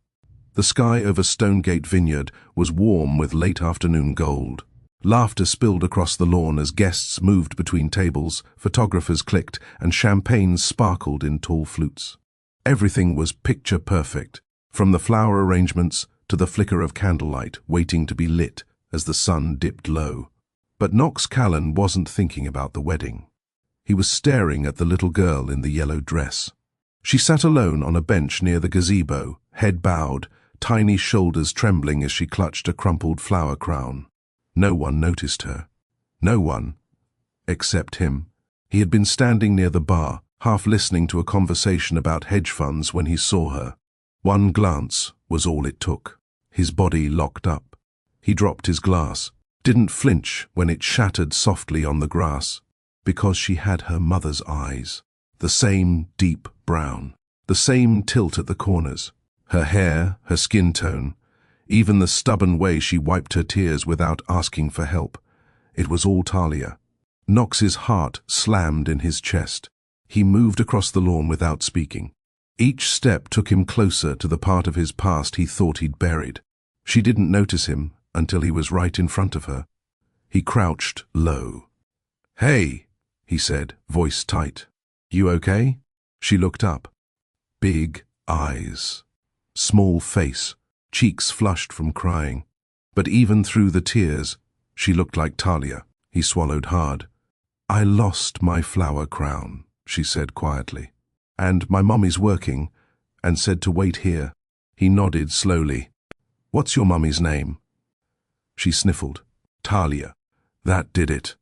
The sky over Stonegate Vineyard was warm with late afternoon gold. Laughter spilled across the lawn as guests moved between tables, photographers clicked, and champagne sparkled in tall flutes. Everything was picture perfect, from the flower arrangements to the flicker of candlelight waiting to be lit as the sun dipped low. But Knox Callan wasn't thinking about the wedding. He was staring at the little girl in the yellow dress. She sat alone on a bench near the gazebo, head bowed, tiny shoulders trembling as she clutched a crumpled flower crown. No one noticed her. No one, except him. He had been standing near the bar, half listening to a conversation about hedge funds when he saw her. One glance was all it took. His body locked up. He dropped his glass, didn't flinch when it shattered softly on the grass, because she had her mother's eyes. The same deep brown, the same tilt at the corners. Her hair, her skin tone, even the stubborn way she wiped her tears without asking for help. It was all Talia. Knox's heart slammed in his chest. He moved across the lawn without speaking. Each step took him closer to the part of his past he thought he'd buried. She didn't notice him until he was right in front of her. He crouched low. "Hey," he said, voice tight. "You okay?" She looked up. Big eyes. Small face. Cheeks flushed from crying. But even through the tears, she looked like Talia. He swallowed hard. "I lost my flower crown," she said quietly. "And my mummy's working, and said to wait here." He nodded slowly. "What's your mummy's name?" She sniffled. "Talia." That did it.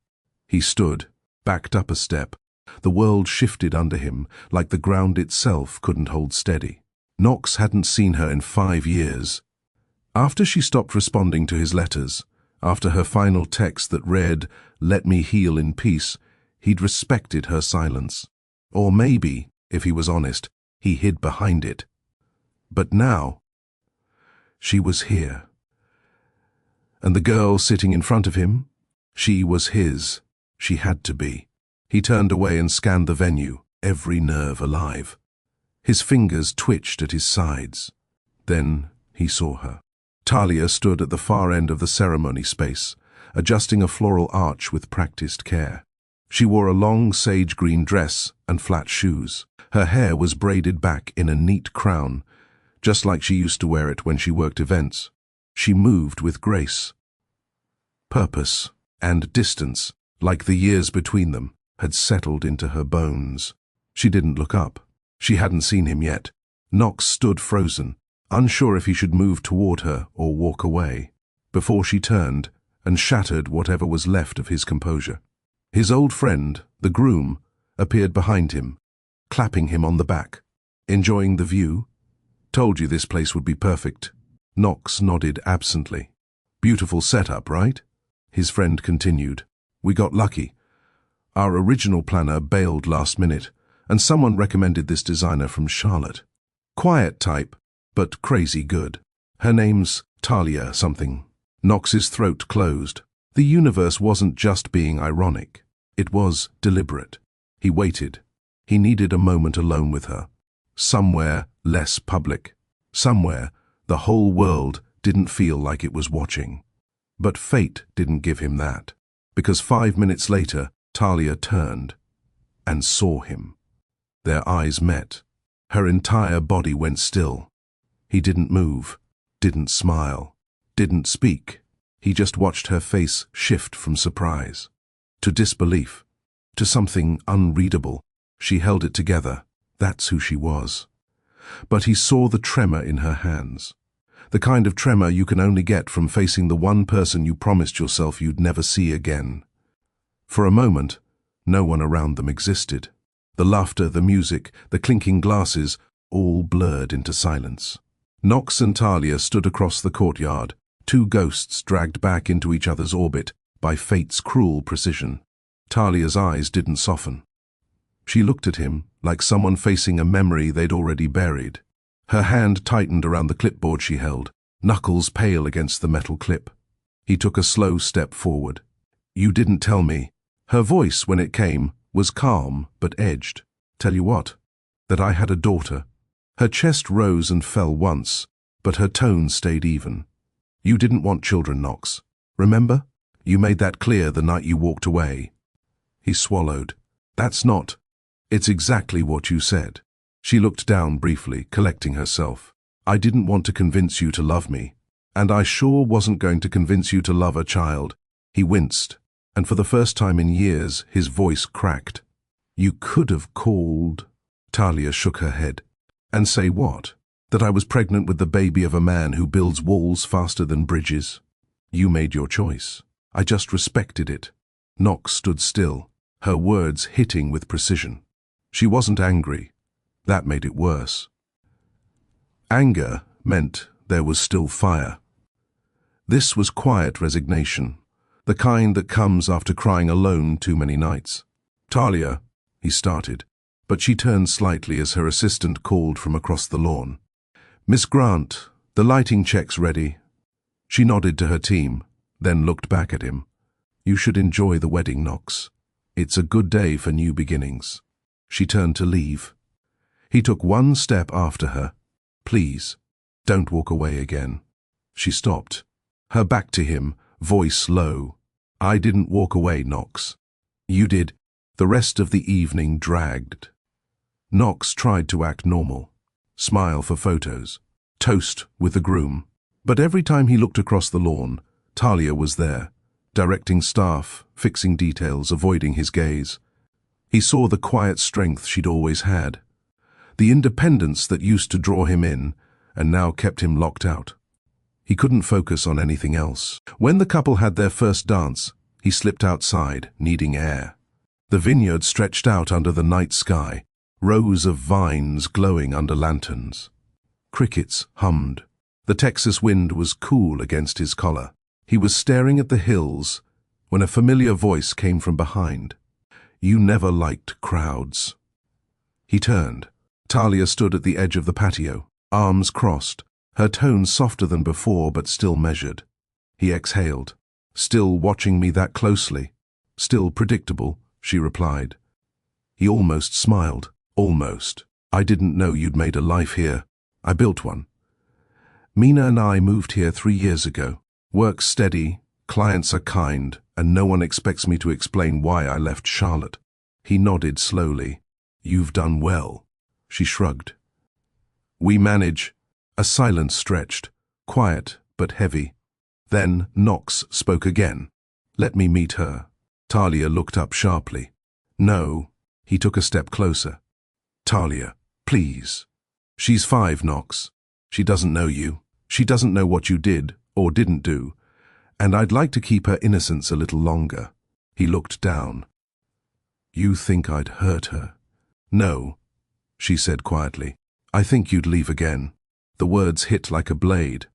He stood, backed up a step. The world shifted under him, like the ground itself couldn't hold steady. Knox hadn't seen her in 5 years. After she stopped responding to his letters, after her final text that read, "Let me heal in peace," he'd respected her silence. Or maybe, if he was honest, he hid behind it. But now, she was here. And the girl sitting in front of him, she was his. She had to be. He turned away and scanned the venue, every nerve alive. His fingers twitched at his sides. Then he saw her. Talia stood at the far end of the ceremony space, adjusting a floral arch with practiced care. She wore a long sage-green dress and flat shoes. Her hair was braided back in a neat crown, just like she used to wear it when she worked events. She moved with grace. Purpose and distance, like the years between them, had settled into her bones. She didn't look up. She hadn't seen him yet. Knox stood frozen, unsure if he should move toward her or walk away, before she turned and shattered whatever was left of his composure. His old friend, the groom, appeared behind him, clapping him on the back. "Enjoying the view? Told you this place would be perfect." Knox nodded absently. "Beautiful setup, right?" His friend continued. "We got lucky. Our original planner bailed last minute, and someone recommended this designer from Charlotte. Quiet type, but crazy good. Her name's Talia something." Knox's throat closed. The universe wasn't just being ironic. It was deliberate. He waited. He needed a moment alone with her. Somewhere less public. Somewhere the whole world didn't feel like it was watching. But fate didn't give him that, because 5 minutes later, Talia turned and saw him. Their eyes met. Her entire body went still. He didn't move, didn't smile, didn't speak. He just watched her face shift from surprise to disbelief, to something unreadable. She held it together. That's who she was. But he saw the tremor in her hands. The kind of tremor you can only get from facing the one person you promised yourself you'd never see again. For a moment, no one around them existed. The laughter, the music, the clinking glasses, all blurred into silence. Knox and Talia stood across the courtyard, two ghosts dragged back into each other's orbit by fate's cruel precision. Talia's eyes didn't soften. She looked at him like someone facing a memory they'd already buried. Her hand tightened around the clipboard she held, knuckles pale against the metal clip. He took a slow step forward. "You didn't tell me." Her voice, when it came, was calm but edged. "Tell you what? That I had a daughter." Her chest rose and fell once, but her tone stayed even. "You didn't want children, Knox. Remember? You made that clear the night you walked away." He swallowed. "That's not. It's exactly what you said." She looked down briefly, collecting herself. "I didn't want to convince you to love me, and I sure wasn't going to convince you to love a child." He winced, and for the first time in years, his voice cracked. "You could have called." Talia shook her head. "And say what? That I was pregnant with the baby of a man who builds walls faster than bridges? You made your choice. I just respected it." Knox stood still, her words hitting with precision. She wasn't angry. That made it worse. Anger meant there was still fire. This was quiet resignation, the kind that comes after crying alone too many nights. "Talia," he started, but she turned slightly as her assistant called from across the lawn. "Miss Grant, the lighting check's ready." She nodded to her team, then looked back at him. "You should enjoy the wedding, Knox. It's a good day for new beginnings." She turned to leave. He took one step after her. "Please, don't walk away again." She stopped, her back to him, voice low. "I didn't walk away, Knox. You did." The rest of the evening dragged. Knox tried to act normal, smile for photos, toast with the groom. But every time he looked across the lawn, Talia was there, directing staff, fixing details, avoiding his gaze. He saw the quiet strength she'd always had, the independence that used to draw him in and now kept him locked out. He couldn't focus on anything else. When the couple had their first dance, he slipped outside, needing air. The vineyard stretched out under the night sky, rows of vines glowing under lanterns. Crickets hummed. The Texas wind was cool against his collar. He was staring at the hills when a familiar voice came from behind. "You never liked crowds." He turned. Talia stood at the edge of the patio, arms crossed, her tone softer than before but still measured. He exhaled. "Still watching me that closely?" "Still predictable," she replied. He almost smiled. "Almost. I didn't know you'd made a life here. I built one. Mina and I moved here 3 years ago. Work's steady, clients are kind, and no one expects me to explain why I left Charlotte." He nodded slowly. "You've done well." She shrugged. "We manage." A silence stretched, quiet but heavy. Then Knox spoke again. "Let me meet her." Talia looked up sharply. "No." He took a step closer. "Talia, please." "She's 5, Knox. She doesn't know you. She doesn't know what you did or didn't do. And I'd like to keep her innocence a little longer." He looked down. "You think I'd hurt her?" "No," she said quietly. "I think you'd leave again." The words hit like a blade.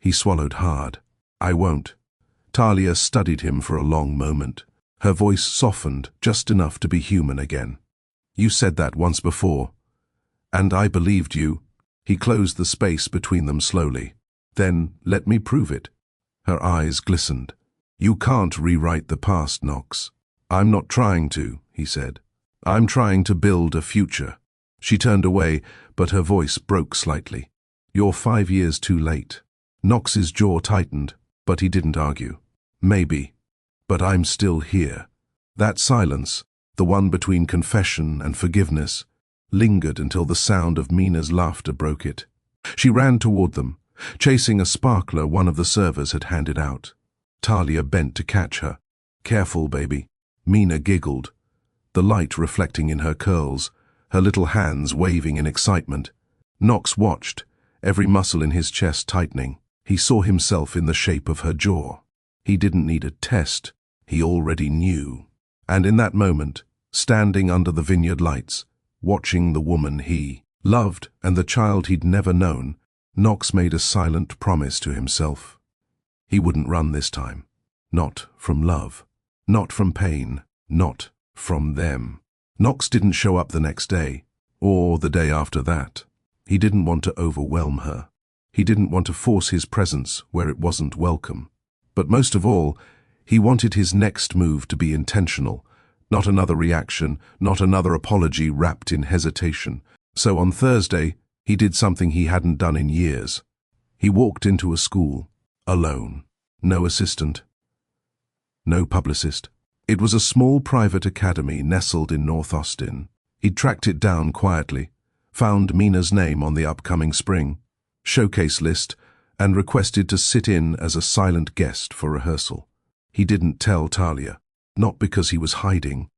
He swallowed hard. "I won't." Talia studied him for a long moment. Her voice softened just enough to be human again. "You said that once before, and I believed you." He closed the space between them slowly. "Then let me prove it." Her eyes glistened. You can't rewrite the past, Knox. I'm not trying to, he said. I'm trying to build a future. She turned away, but her voice broke slightly. You're 5 years too late. Knox's jaw tightened, but he didn't argue. Maybe, but I'm still here. That silence, the one between confession and forgiveness, lingered until the sound of Mina's laughter broke it. She ran toward them, chasing a sparkler one of the servers had handed out. Talia bent to catch her. Careful, baby. Mina giggled, the light reflecting in her curls, her little hands waving in excitement. Knox watched, every muscle in his chest tightening. He saw himself in the shape of her jaw. He didn't need a test, he already knew. And in that moment, standing under the vineyard lights, watching the woman he loved and the child he'd never known, Knox made a silent promise to himself. He wouldn't run this time. Not from love. Not from pain. Not from them. Knox didn't show up the next day, or the day after that. He didn't want to overwhelm her. He didn't want to force his presence where it wasn't welcome. But most of all, he wanted his next move to be intentional, not another reaction, not another apology wrapped in hesitation. So on Thursday, he did something he hadn't done in years. He walked into a school, alone. No assistant. No publicist. It was a small private academy nestled in North Austin. He tracked it down quietly, found Mina's name on the upcoming spring showcase list, and requested to sit in as a silent guest for rehearsal. He didn't tell Talia, not because he was hiding,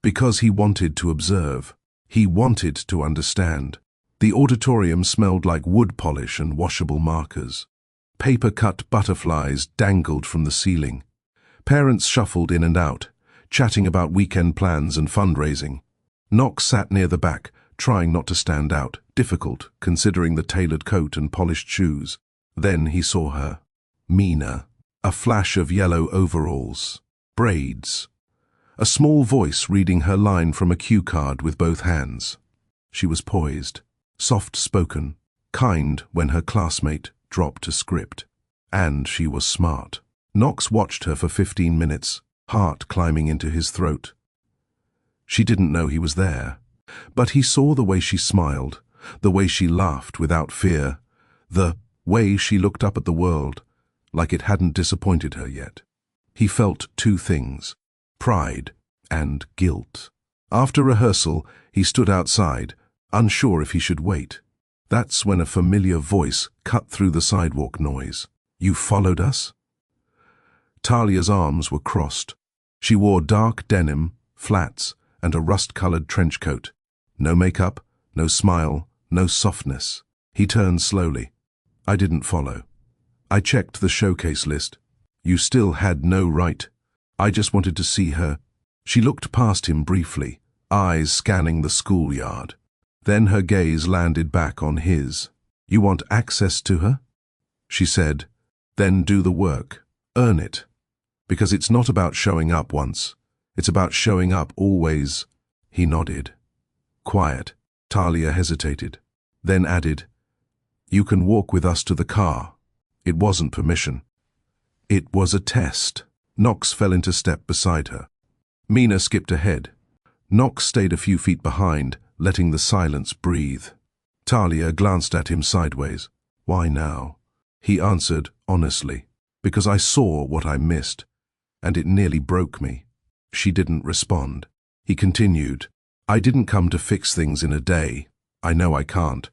because he wanted to observe. He wanted to understand. The auditorium smelled like wood polish and washable markers. Paper-cut butterflies dangled from the ceiling. Parents shuffled in and out, chatting about weekend plans and fundraising. Knox sat near the back, trying not to stand out, difficult considering the tailored coat and polished shoes. Then he saw her. Mina. A flash of yellow overalls. Braids. A small voice reading her line from a cue card with both hands. She was poised, soft-spoken, kind when her classmate dropped a script. And she was smart. Knox watched her for 15 minutes, heart climbing into his throat. She didn't know he was there, but he saw the way she smiled, the way she laughed without fear, the way she looked up at the world, like it hadn't disappointed her yet. He felt two things, pride and guilt. After rehearsal, he stood outside, unsure if he should wait. That's when a familiar voice cut through the sidewalk noise. You followed us? Talia's arms were crossed. She wore dark denim, flats, and a rust-colored trench coat. No makeup, no smile, no softness. He turned slowly. I didn't follow. I checked the showcase list. You still had no right. I just wanted to see her. She looked past him briefly, eyes scanning the schoolyard. Then her gaze landed back on his. You want access to her? She said, then do the work. Earn it. Because it's not about showing up once. It's about showing up always. He nodded. Quiet. Talia hesitated, then added, You can walk with us to the car. It wasn't permission. It was a test. Knox fell into step beside her. Mina skipped ahead. Knox stayed a few feet behind, letting the silence breathe. Talia glanced at him sideways. Why now? He answered honestly, because I saw what I missed, and it nearly broke me. She didn't respond. He continued, I didn't come to fix things in a day. I know I can't,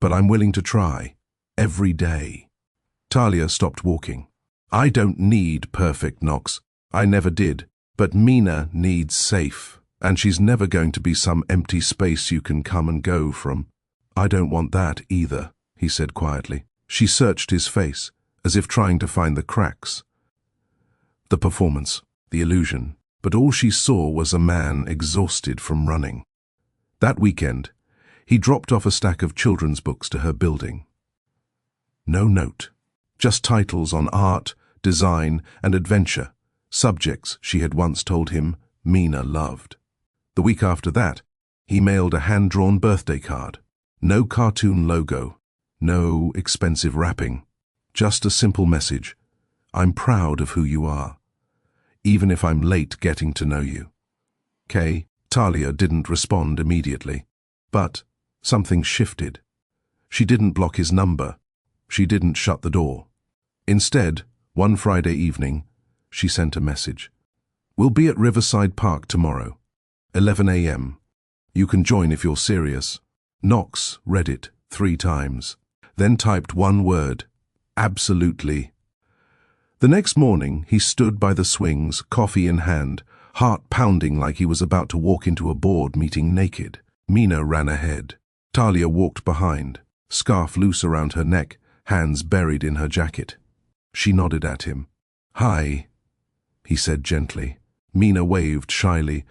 but I'm willing to try. Every day. Talia stopped walking. I don't need perfect, Knox. I never did. But Mina needs safe, and she's never going to be some empty space you can come and go from. I don't want that either, he said quietly. She searched his face, as if trying to find the cracks. The performance, the illusion, but all she saw was a man exhausted from running. That weekend, he dropped off a stack of children's books to her building. No note, just titles on art, design, and adventure, subjects she had once told him Mina loved. The week after that, he mailed a hand-drawn birthday card. No cartoon logo, no expensive wrapping, just a simple message. I'm proud of who you are. even if I'm late getting to know you. Kay, Talia didn't respond immediately. But something shifted. She didn't block his number. She didn't shut the door. Instead, one Friday evening, she sent a message. "We'll be at Riverside Park tomorrow, 11 a.m. You can join if you're serious." Knox read it 3 times, then typed one word: absolutely. The next morning, he stood by the swings, coffee in hand, heart pounding like he was about to walk into a board meeting naked. Mina ran ahead. Talia walked behind, scarf loose around her neck, hands buried in her jacket. She nodded at him. "Hi," he said gently. Mina waved shyly.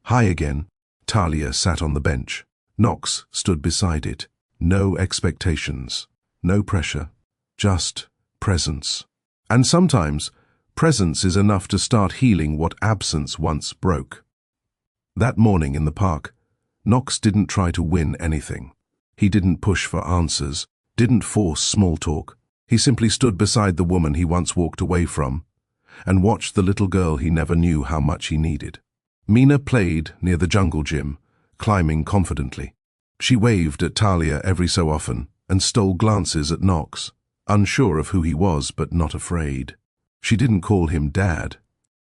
"Hi again." Talia sat on the bench. Knox stood beside it. No expectations, no pressure, just presence. And sometimes, presence is enough to start healing what absence once broke. That morning in the park, Knox didn't try to win anything. He didn't push for answers, didn't force small talk. He simply stood beside the woman he once walked away from and watched the little girl he never knew how much he needed. Mina played near the jungle gym, climbing confidently. She waved at Talia every so often and stole glances at Knox, unsure of who he was but not afraid. She didn't call him Dad.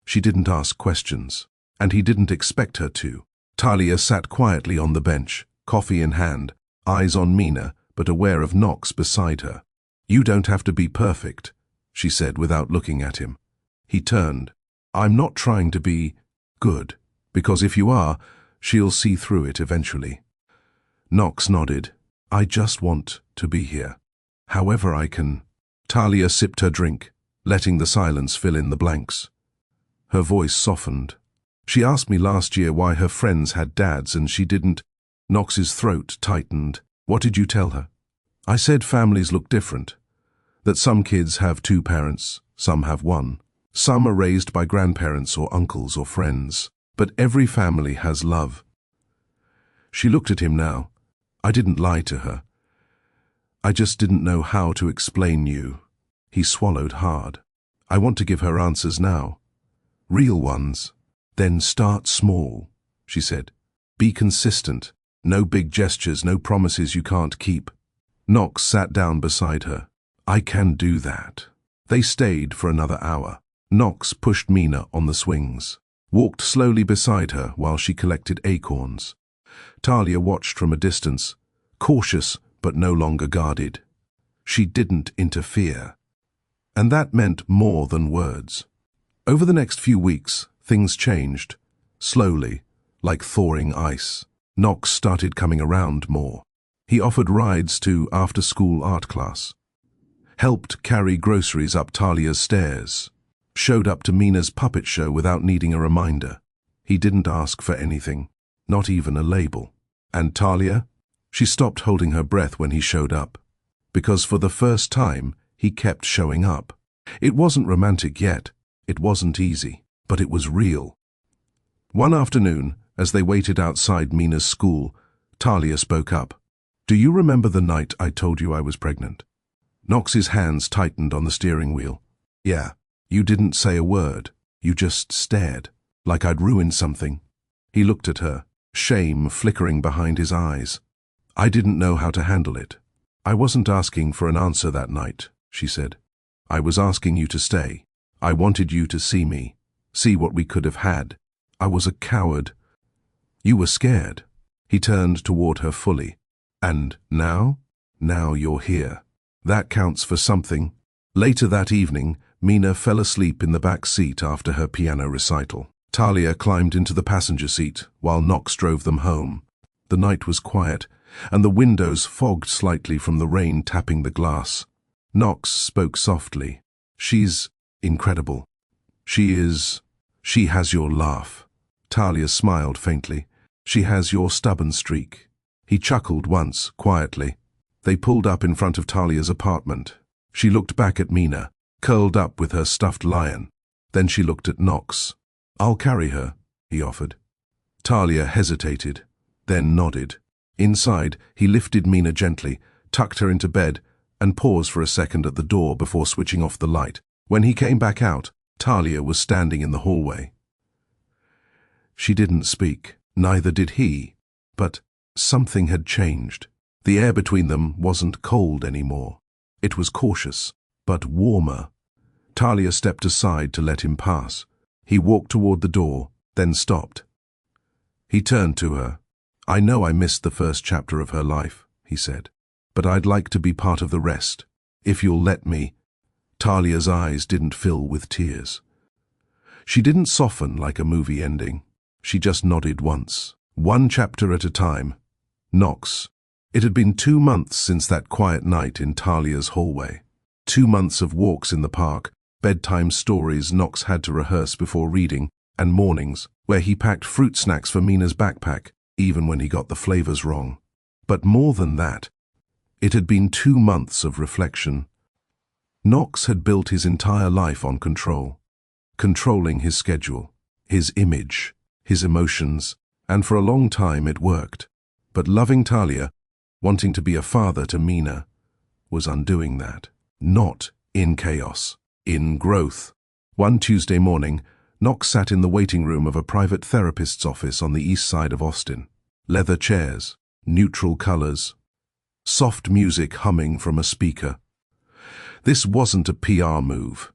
She didn't ask questions, and he didn't expect her to. Talia sat quietly on the bench, coffee in hand, eyes on Mina, but aware of Knox beside her. "You don't have to be perfect," she said without looking at him. He turned. "I'm not trying to be good, because if you are, she'll see through it eventually." Knox nodded. "I just want to be here. However I can." Talia sipped her drink, letting the silence fill in the blanks. Her voice softened. "She asked me last year why her friends had dads and she didn't." Knox's throat tightened. "What did you tell her?" "I said families look different. That some kids have 2 parents, some have 1. Some are raised by grandparents or uncles or friends. But every family has love." She looked at him now. "I didn't lie to her. I just didn't know how to explain you." He swallowed hard. "I want to give her answers now. Real ones." "Then start small," she said. "Be consistent. No big gestures, no promises you can't keep." Knox sat down beside her. "I can do that." They stayed for another hour. Knox pushed Mina on the swings, walked slowly beside her while she collected acorns. Talia watched from a distance, cautious but no longer guarded. She didn't interfere. And that meant more than words. Over the next few weeks, things changed, slowly, like thawing ice. Knox started coming around more. He offered rides to after-school art class, helped carry groceries up Talia's stairs, showed up to Mina's puppet show without needing a reminder. He didn't ask for anything, not even a label. And Talia? She stopped holding her breath when he showed up, because for the first time, he kept showing up. It wasn't romantic yet, it wasn't easy, but it was real. One afternoon, as they waited outside Mina's school, Talia spoke up. "Do you remember the night I told you I was pregnant?" Knox's hands tightened on the steering wheel. "Yeah. You didn't say a word. You just stared, like I'd ruined something." He looked at her, shame flickering behind his eyes. "I didn't know how to handle it. I wasn't asking for an answer that night," she said. "I was asking you to stay. I wanted you to see me, see what we could have had. I was a coward. You were scared." He turned toward her fully. "And now? Now you're here. That counts for something." Later that evening, Mina fell asleep in the back seat after her piano recital. Talia climbed into the passenger seat while Knox drove them home. The night was quiet, and the windows fogged slightly from the rain tapping the glass. Knox spoke softly. "She's incredible. She has your laugh." Talia smiled faintly. "She has your stubborn streak." He chuckled once, quietly. They pulled up in front of Talia's apartment. She looked back at Mina, curled up with her stuffed lion. Then she looked at Knox. "I'll carry her," he offered. Talia hesitated, then nodded. Inside, he lifted Mina gently, tucked her into bed, and paused for a second at the door before switching off the light. When he came back out, Talia was standing in the hallway. She didn't speak, neither did he, but something had changed. The air between them wasn't cold anymore. It was cautious, but warmer. Talia stepped aside to let him pass. He walked toward the door, then stopped. He turned to her. "I know I missed the first chapter of her life," he said, "but I'd like to be part of the rest, if you'll let me." Talia's eyes didn't fill with tears. She didn't soften like a movie ending. She just nodded once. One chapter at a time. Knox. It had been 2 months since that quiet night in Talia's hallway. 2 months of walks in the park, bedtime stories Knox had to rehearse before reading, and mornings where he packed fruit snacks for Mina's backpack, even when he got the flavors wrong. But more than that, it had been 2 months of reflection. Knox had built his entire life on control. Controlling his schedule, his image, his emotions, and for a long time it worked. But loving Talia, wanting to be a father to Mina, was undoing that. Not in chaos, in growth. One Tuesday morning, Knox sat in the waiting room of a private therapist's office on the east side of Austin. Leather chairs, neutral colors, soft music humming from a speaker. This wasn't a PR move.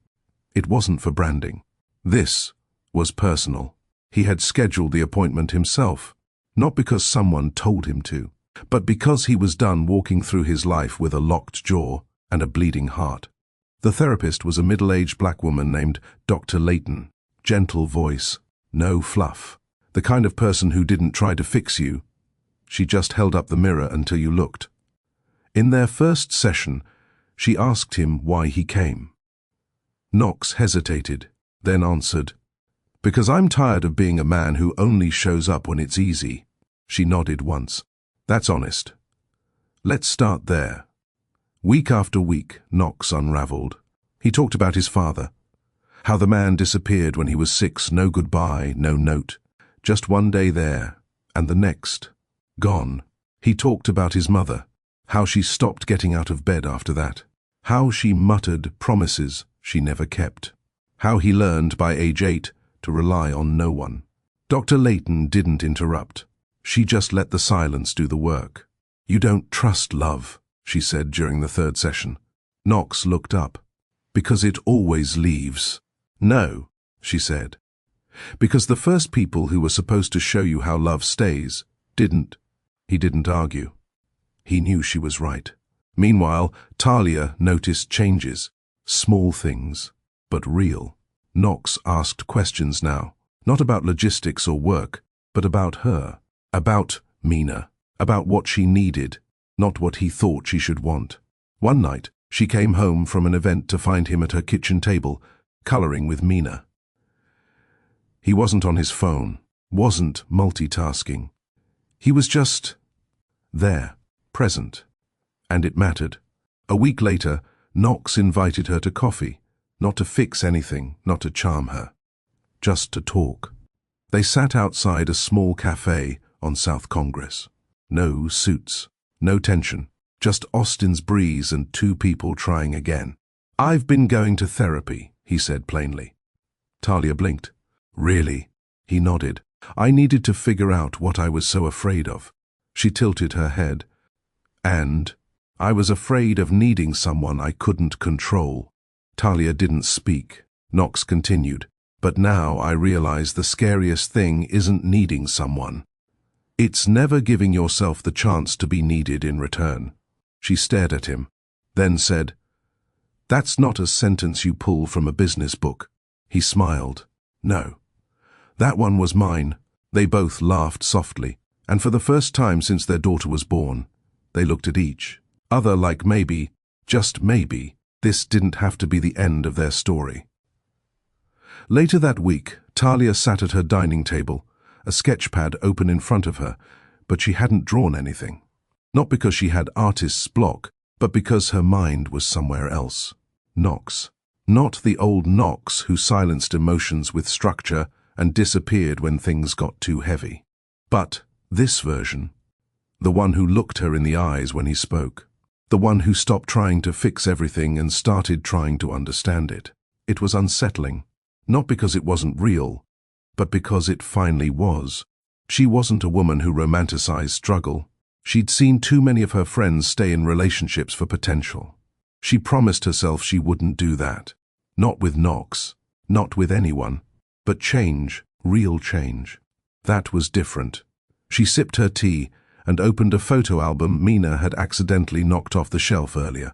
It wasn't for branding. This was personal. He had scheduled the appointment himself, not because someone told him to, but because he was done walking through his life with a locked jaw and a bleeding heart. The therapist was a middle-aged black woman named Dr. Layton. Gentle voice, no fluff. The kind of person who didn't try to fix you. She just held up the mirror until you looked. In their first session, she asked him why he came. Knox hesitated, then answered, "Because I'm tired of being a man who only shows up when it's easy." She nodded once. "That's honest. Let's start there." Week after week, Knox unraveled. He talked about his father, how the man disappeared when he was 6, no goodbye, no note, just one day there, and the next, gone. He talked about his mother, how she stopped getting out of bed after that, how she muttered promises she never kept, how he learned by age 8 to rely on no one. Dr. Layton didn't interrupt. She just let the silence do the work. "You don't trust love," she said during the 3rd session. Knox looked up. "Because it always leaves." "No," she said. "Because the first people who were supposed to show you how love stays didn't." He didn't argue. He knew she was right. Meanwhile, Talia noticed changes. Small things, but real. Knox asked questions now, not about logistics or work, but about her, about Mina, about what she needed, not what he thought she should want. One night, she came home from an event to find him at her kitchen table, coloring with Mina. He wasn't on his phone, wasn't multitasking. He was just there, present, and it mattered. A week later, Knox invited her to coffee, not to fix anything, not to charm her, just to talk. They sat outside a small cafe on South Congress. No suits, no tension, just Austin's breeze and 2 people trying again. "I've been going to therapy," he said plainly. Talia blinked. "Really?" He nodded. "I needed to figure out what I was so afraid of." She tilted her head. "And I was afraid of needing someone I couldn't control." Talia didn't speak. Knox continued, "But now I realize the scariest thing isn't needing someone. It's never giving yourself the chance to be needed in return." She stared at him, then said, "That's not a sentence you pull from a business book." He smiled. "No. That one was mine." They both laughed softly, and for the first time since their daughter was born, they looked at each other like maybe, just maybe, this didn't have to be the end of their story. Later that week, Talia sat at her dining table, a sketch pad open in front of her, but she hadn't drawn anything. Not because she had artist's block, but because her mind was somewhere else. Knox. Not the old Knox who silenced emotions with structure and disappeared when things got too heavy. But this version. The one who looked her in the eyes when he spoke. The one who stopped trying to fix everything and started trying to understand it. It was unsettling. Not because it wasn't real, but because it finally was. She wasn't a woman who romanticized struggle. She'd seen too many of her friends stay in relationships for potential. She promised herself she wouldn't do that. Not with Knox, not with anyone. But change, real change. That was different. She sipped her tea and opened a photo album Mina had accidentally knocked off the shelf earlier.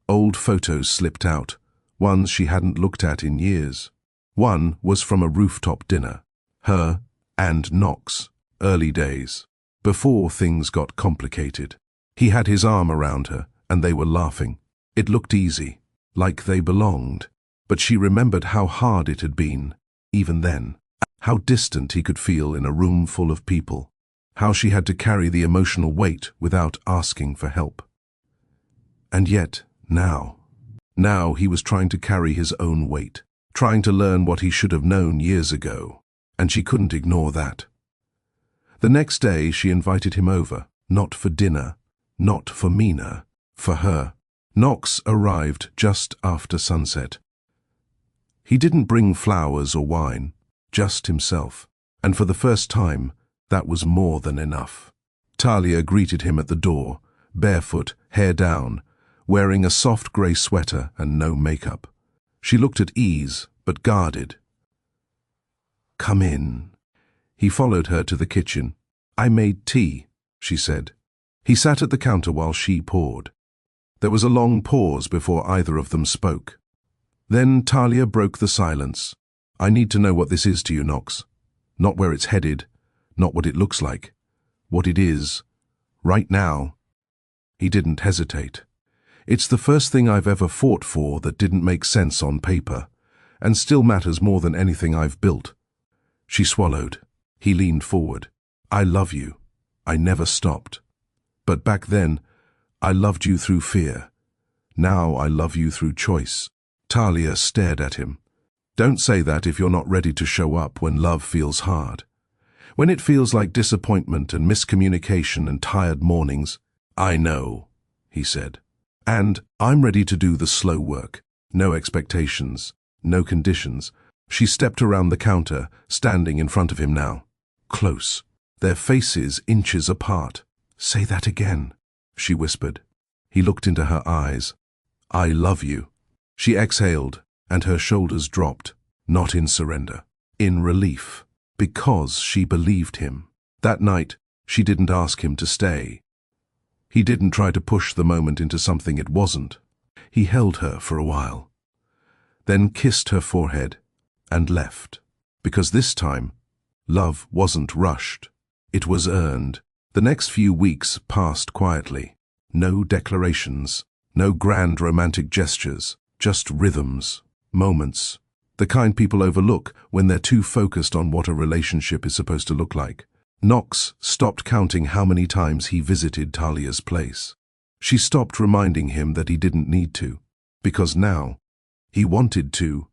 Old photos slipped out, ones she hadn't looked at in years. One was from a rooftop dinner. Her and Knox, early days, before things got complicated. He had his arm around her, and they were laughing. It looked easy, like they belonged. But she remembered how hard it had been, even then. How distant he could feel in a room full of people. How she had to carry the emotional weight without asking for help. And yet, now he was trying to carry his own weight, trying to learn what he should have known years ago, and she couldn't ignore that. The next day she invited him over, not for dinner, not for Mina, for her. Knox arrived just after sunset. He didn't bring flowers or wine, just himself, and for the first time, that was more than enough. Talia greeted him at the door, barefoot, hair down, wearing a soft grey sweater and no makeup. She looked at ease, but guarded. "Come in." He followed her to the kitchen. "I made tea," she said. He sat at the counter while she poured. There was a long pause before either of them spoke. Then Talia broke the silence. "I need to know what this is to you, Knox. Not where it's headed, not what it looks like. What it is. Right now." He didn't hesitate. "It's the first thing I've ever fought for that didn't make sense on paper, and still matters more than anything I've built." She swallowed. He leaned forward. "I love you. I never stopped. But back then, I loved you through fear. Now I love you through choice." Talia stared at him. "Don't say that if you're not ready to show up when love feels hard. When it feels like disappointment and miscommunication and tired mornings." "I know," he said. "And I'm ready to do the slow work. No expectations, no conditions." She stepped around the counter, standing in front of him now. Close, their faces inches apart. "Say that again," she whispered. He looked into her eyes. "I love you." She exhaled, and her shoulders dropped, not in surrender, in relief, because she believed him. That night, she didn't ask him to stay. He didn't try to push the moment into something it wasn't. He held her for a while, then kissed her forehead and left, because this time, love wasn't rushed. It was earned. The next few weeks passed quietly. No declarations, no grand romantic gestures. Just rhythms, moments, the kind people overlook when they're too focused on what a relationship is supposed to look like. Knox stopped counting how many times he visited Talia's place. She stopped reminding him that he didn't need to, because now he wanted to.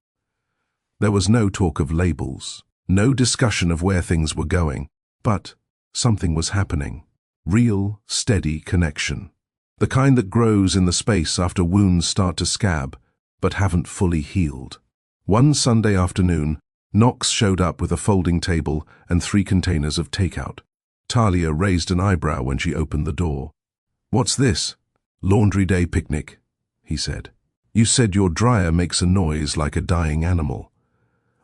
There was no talk of labels, no discussion of where things were going, but something was happening. Real, steady connection. The kind that grows in the space after wounds start to scab, but haven't fully healed. One Sunday afternoon, Knox showed up with a folding table and 3 containers of takeout. Talia raised an eyebrow when she opened the door. "What's this?" "Laundry day picnic," he said. "You said your dryer makes a noise like a dying animal.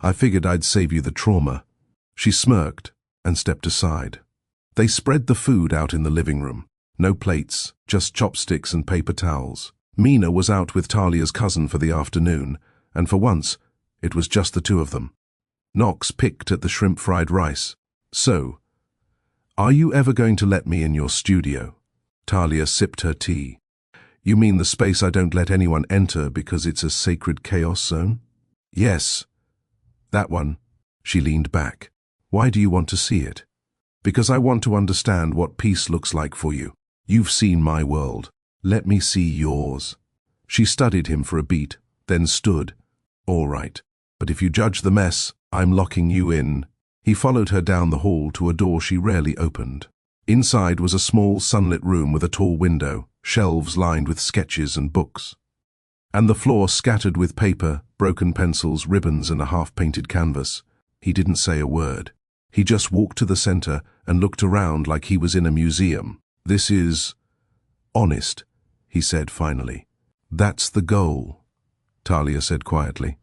I figured I'd save you the trauma." She smirked and stepped aside. They spread the food out in the living room. No plates, just chopsticks and paper towels. Mina was out with Talia's cousin for the afternoon, and for once, it was just the two of them. Knox picked at the shrimp fried rice. "So, are you ever going to let me in your studio?" Talia sipped her tea. "You mean the space I don't let anyone enter because it's a sacred chaos zone?" "Yes, that one." She leaned back. "Why do you want to see it?" "Because I want to understand what peace looks like for you. You've seen my world. Let me see yours." She studied him for a beat, then stood. "All right, but if you judge the mess, I'm locking you in." He followed her down the hall to a door she rarely opened. Inside was a small sunlit room with a tall window, shelves lined with sketches and books. and the floor scattered with paper, broken pencils, ribbons, and a half-painted canvas. He didn't say a word. He just walked to the center and looked around like he was in a museum. "This is honest," he said finally. "That's the goal," Talia said quietly.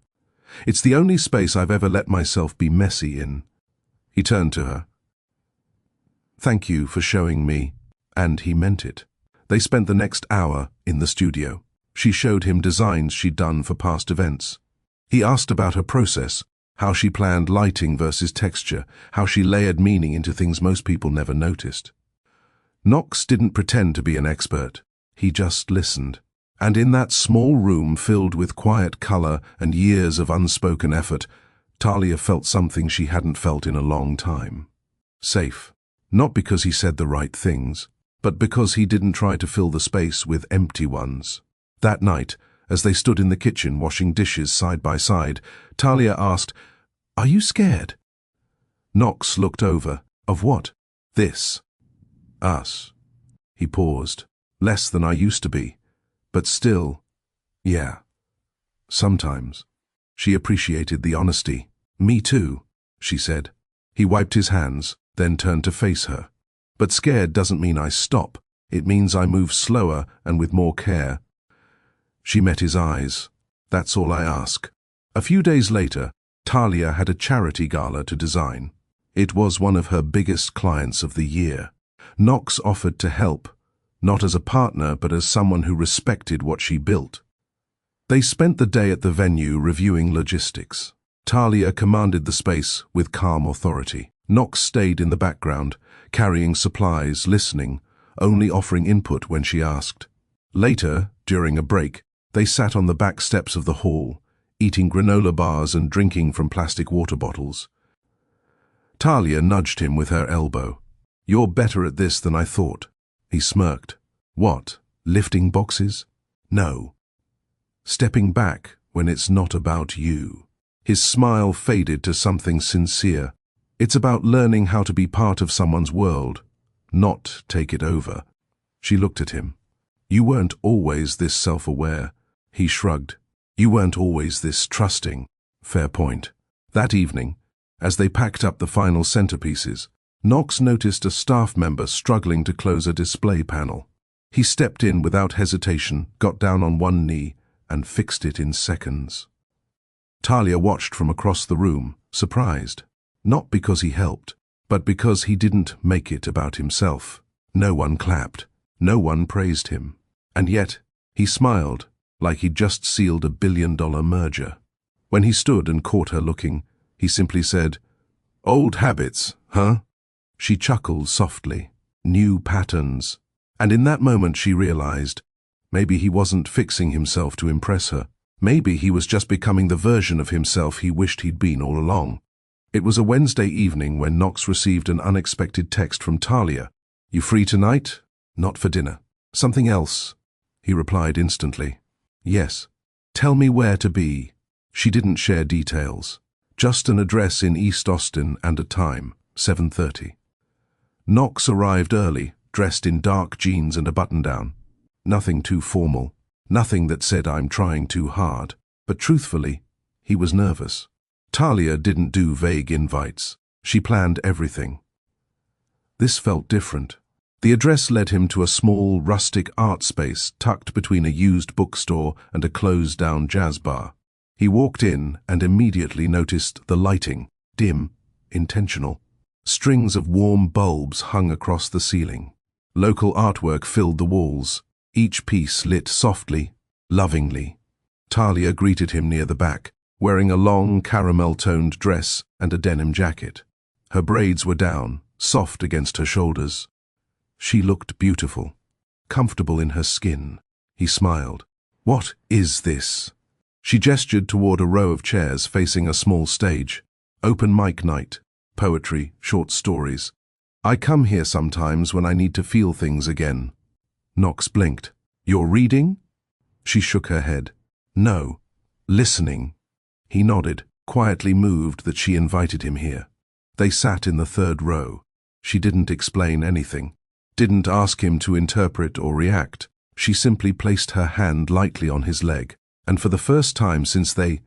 "It's the only space I've ever let myself be messy in." He turned to her. "Thank you for showing me," and he meant it. They spent the next hour in the studio. She showed him designs she'd done for past events. He asked about her process, how she planned lighting versus texture, how she layered meaning into things most people never noticed. Knox didn't pretend to be an expert. He just listened. And in that small room filled with quiet color and years of unspoken effort, Talia felt something she hadn't felt in a long time. Safe. Not because he said the right things, but because he didn't try to fill the space with empty ones. That night, as they stood in the kitchen washing dishes side by side, Talia asked, "Are you scared?" Knox looked over. "Of what?" "This. Us." He paused. "Less than I used to be. But still, yeah. Sometimes." She appreciated the honesty. "Me too," she said. He wiped his hands, then turned to face her. "But scared doesn't mean I stop. It means I move slower and with more care." She met his eyes. "That's all I ask." A few days later, Talia had a charity gala to design. It was one of her biggest clients of the year. Knox offered to help, not as a partner but as someone who respected what she built. They spent the day at the venue reviewing logistics. Talia commanded the space with calm authority. Knox stayed in the background, carrying supplies, listening, only offering input when she asked. Later, during a break, they sat on the back steps of the hall, eating granola bars and drinking from plastic water bottles. Talia nudged him with her elbow. "You're better at this than I thought." He smirked. "What, lifting boxes?" "No. Stepping back when it's not about you." His smile faded to something sincere. "It's about learning how to be part of someone's world, not take it over." She looked at him. "You weren't always this self-aware." He shrugged. "You weren't always this trusting." Fair point. That evening, as they packed up the final centerpieces, Knox noticed a staff member struggling to close a display panel. He stepped in without hesitation, got down on one knee, and fixed it in seconds. Talia watched from across the room, surprised. Not because he helped, but because he didn't make it about himself. No one clapped. No one praised him. And yet, he smiled, like he'd just sealed a billion-dollar merger. When he stood and caught her looking, he simply said, "Old habits, huh?" She chuckled softly. New patterns. And in that moment she realized, maybe he wasn't fixing himself to impress her. Maybe he was just becoming the version of himself he wished he'd been all along. It was a Wednesday evening when Knox received an unexpected text from Talia. "You free tonight?" "Not for dinner." "Something else?" He replied instantly. "Yes." "Tell me where to be." She didn't share details. Just an address in East Austin and a time, 7:30. Knox arrived early, dressed in dark jeans and a button-down. Nothing too formal, nothing that said "I'm trying too hard." But truthfully, he was nervous. Talia didn't do vague invites. She planned everything. This felt different. The address led him to a small, rustic art space tucked between a used bookstore and a closed-down jazz bar. He walked in and immediately noticed the lighting, dim, intentional. Strings of warm bulbs hung across the ceiling. Local artwork filled the walls, each piece lit softly, lovingly. Talia greeted him near the back, wearing a long caramel-toned dress and a denim jacket. Her braids were down, soft against her shoulders. She looked beautiful, comfortable in her skin. He smiled. "What is this?" She gestured toward a row of chairs facing a small stage. "Open mic night. Poetry, short stories. I come here sometimes when I need to feel things again." Knox blinked. "You're reading?" She shook her head. "No. Listening." He nodded, quietly moved that she invited him here. They sat in the third row. She didn't explain anything, didn't ask him to interpret or react. She simply placed her hand lightly on his leg, And for the first time since they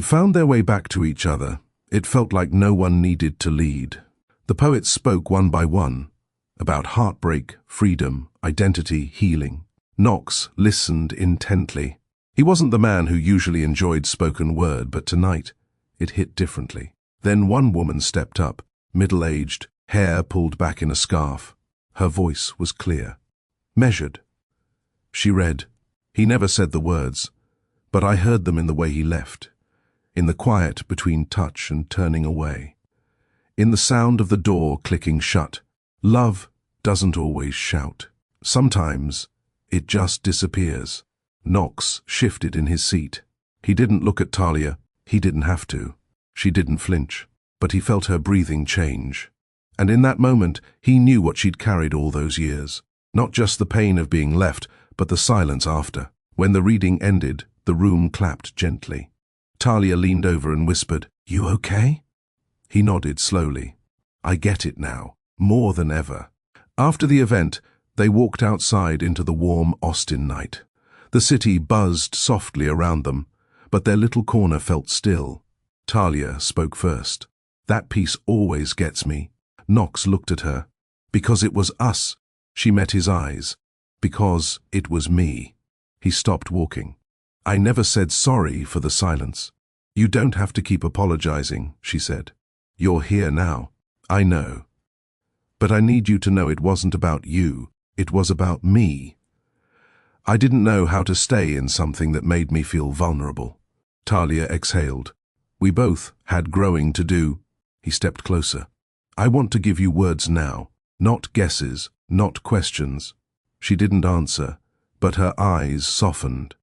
found their way back to each other, it felt like no one needed to lead. The poets spoke one by one, about heartbreak, freedom, identity, healing. Knox listened intently. He wasn't the man who usually enjoyed spoken word, but tonight it hit differently. Then one woman stepped up, middle-aged, hair pulled back in a scarf. Her voice was clear, measured. She read. He never said the words, but I heard them in the way he left, in the quiet between touch and turning away, in the sound of the door clicking shut. Love doesn't always shout. Sometimes it just disappears. Knox shifted in his seat. He didn't look at Talia. He didn't have to. She didn't flinch, but he felt her breathing change. And in that moment, he knew what she'd carried all those years. Not just the pain of being left, but the silence after. When the reading ended, the room clapped gently. Talia leaned over and whispered, "You okay?" He nodded slowly. "I get it now, more than ever." After the event, they walked outside into the warm Austin night. The city buzzed softly around them, but their little corner felt still. Talia spoke first. "That piece always gets me." Knox looked at her. "Because it was us." She met his eyes. "Because it was me." He stopped walking. "I never said sorry for the silence." "You don't have to keep apologizing," she said. "You're here now." "I know. But I need you to know it wasn't about you. It was about me. I didn't know how to stay in something that made me feel vulnerable." Talia exhaled. "We both had growing to do." He stepped closer. "I want to give you words now, not guesses, not questions." She didn't answer, but her eyes softened.